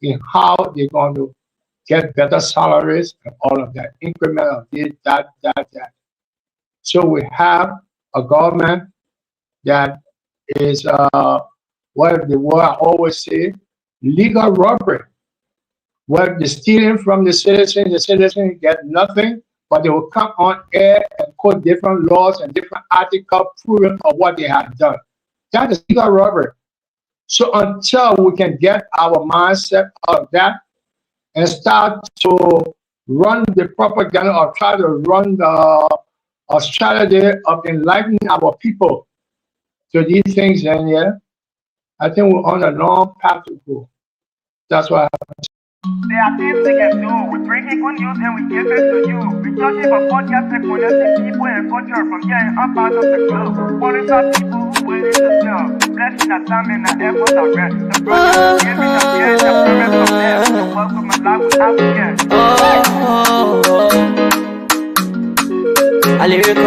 in how they're going to get better salaries and all of that, increment of this, that. So we have a government that is what the word I always say, legal robbery. Where they're stealing from the citizens get nothing, but they will come on air and quote different laws and different articles proving of what they have done. That is legal robbery. So until we can get our mindset out of that and start to run the propaganda or try to run the strategy of enlightening our people to these things, then yeah, I think we're on a long path to go. That's why There are things we can do. We bring in good news and we give it to you. We talking about podcasts and connecting people and culture from here and up out of the club. Calling out people who willing to sell. The blessing that time and the effort are rest. The brothers giving us here and the promise from there. The work with my life without fear. I lyrical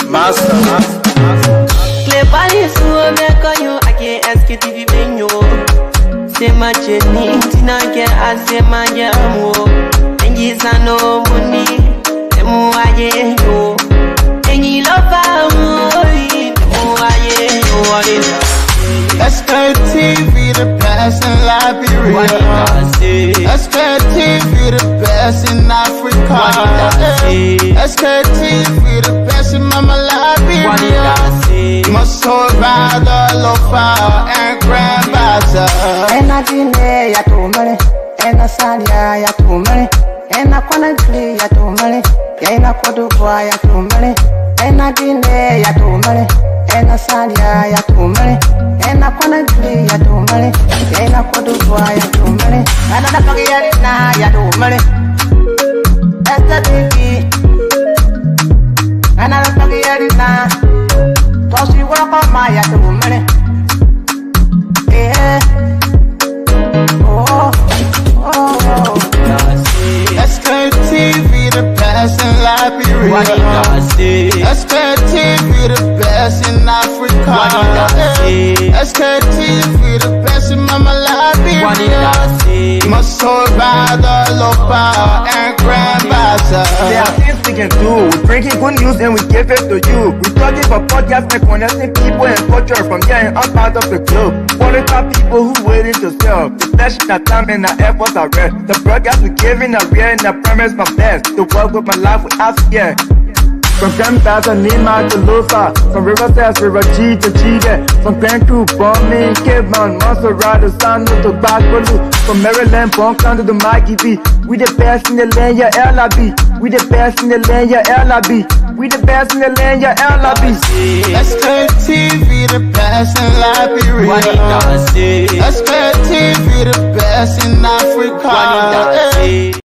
Master. Play police who make on you. I can't Sktv-Lib. Say my journey, Tina get I say my jamo. And yes, I know money. The more I get you. And you love me. The more I get you. What is Sktv, the best in Liberia. Sktv, the best in Africa. Sktv, the best in Mama Liberia. Must hold by the lofa and grandmother. Ena dine ya tumale, ena salia ya tumale, ena konakli ya tumale, ena kodubwa ya tumale, ena dine ya tumale, ena salia ya tumale, ena konakli ya tumale, ena kodubwa ya tumale, ena napagi ya tumale, Sktv, ena napagi ya tosi wako maya tumale. Sktv, the best in Liberia. Sktv, the best in Africa. Sktv, the best in Mama Liberia. Must hold by the lofa and grandmother. There are things we can do. We bring in good news and we give it to you. We talking about podcasts and connecting people and culture from here and up out of the club. Calling out people who willing to sell. The flesh, the time and the efforts are rest. The broadcast we giving are real and the promise from best. To work with my life without fear. From Grandfather Nima to Lufa, from Riverside, River G to Chile, from Grand Crew, Bombing, Kidman, Montserrat, the San to Backwalu, from Maryland, Bonk to the Mikey B. We the best in the land, yeah, LIB. We the best in the land, yeah, LIB. We the best in the land, yeah, LIB. Sktv, the best in Liberia. Sktv, the best in Africa.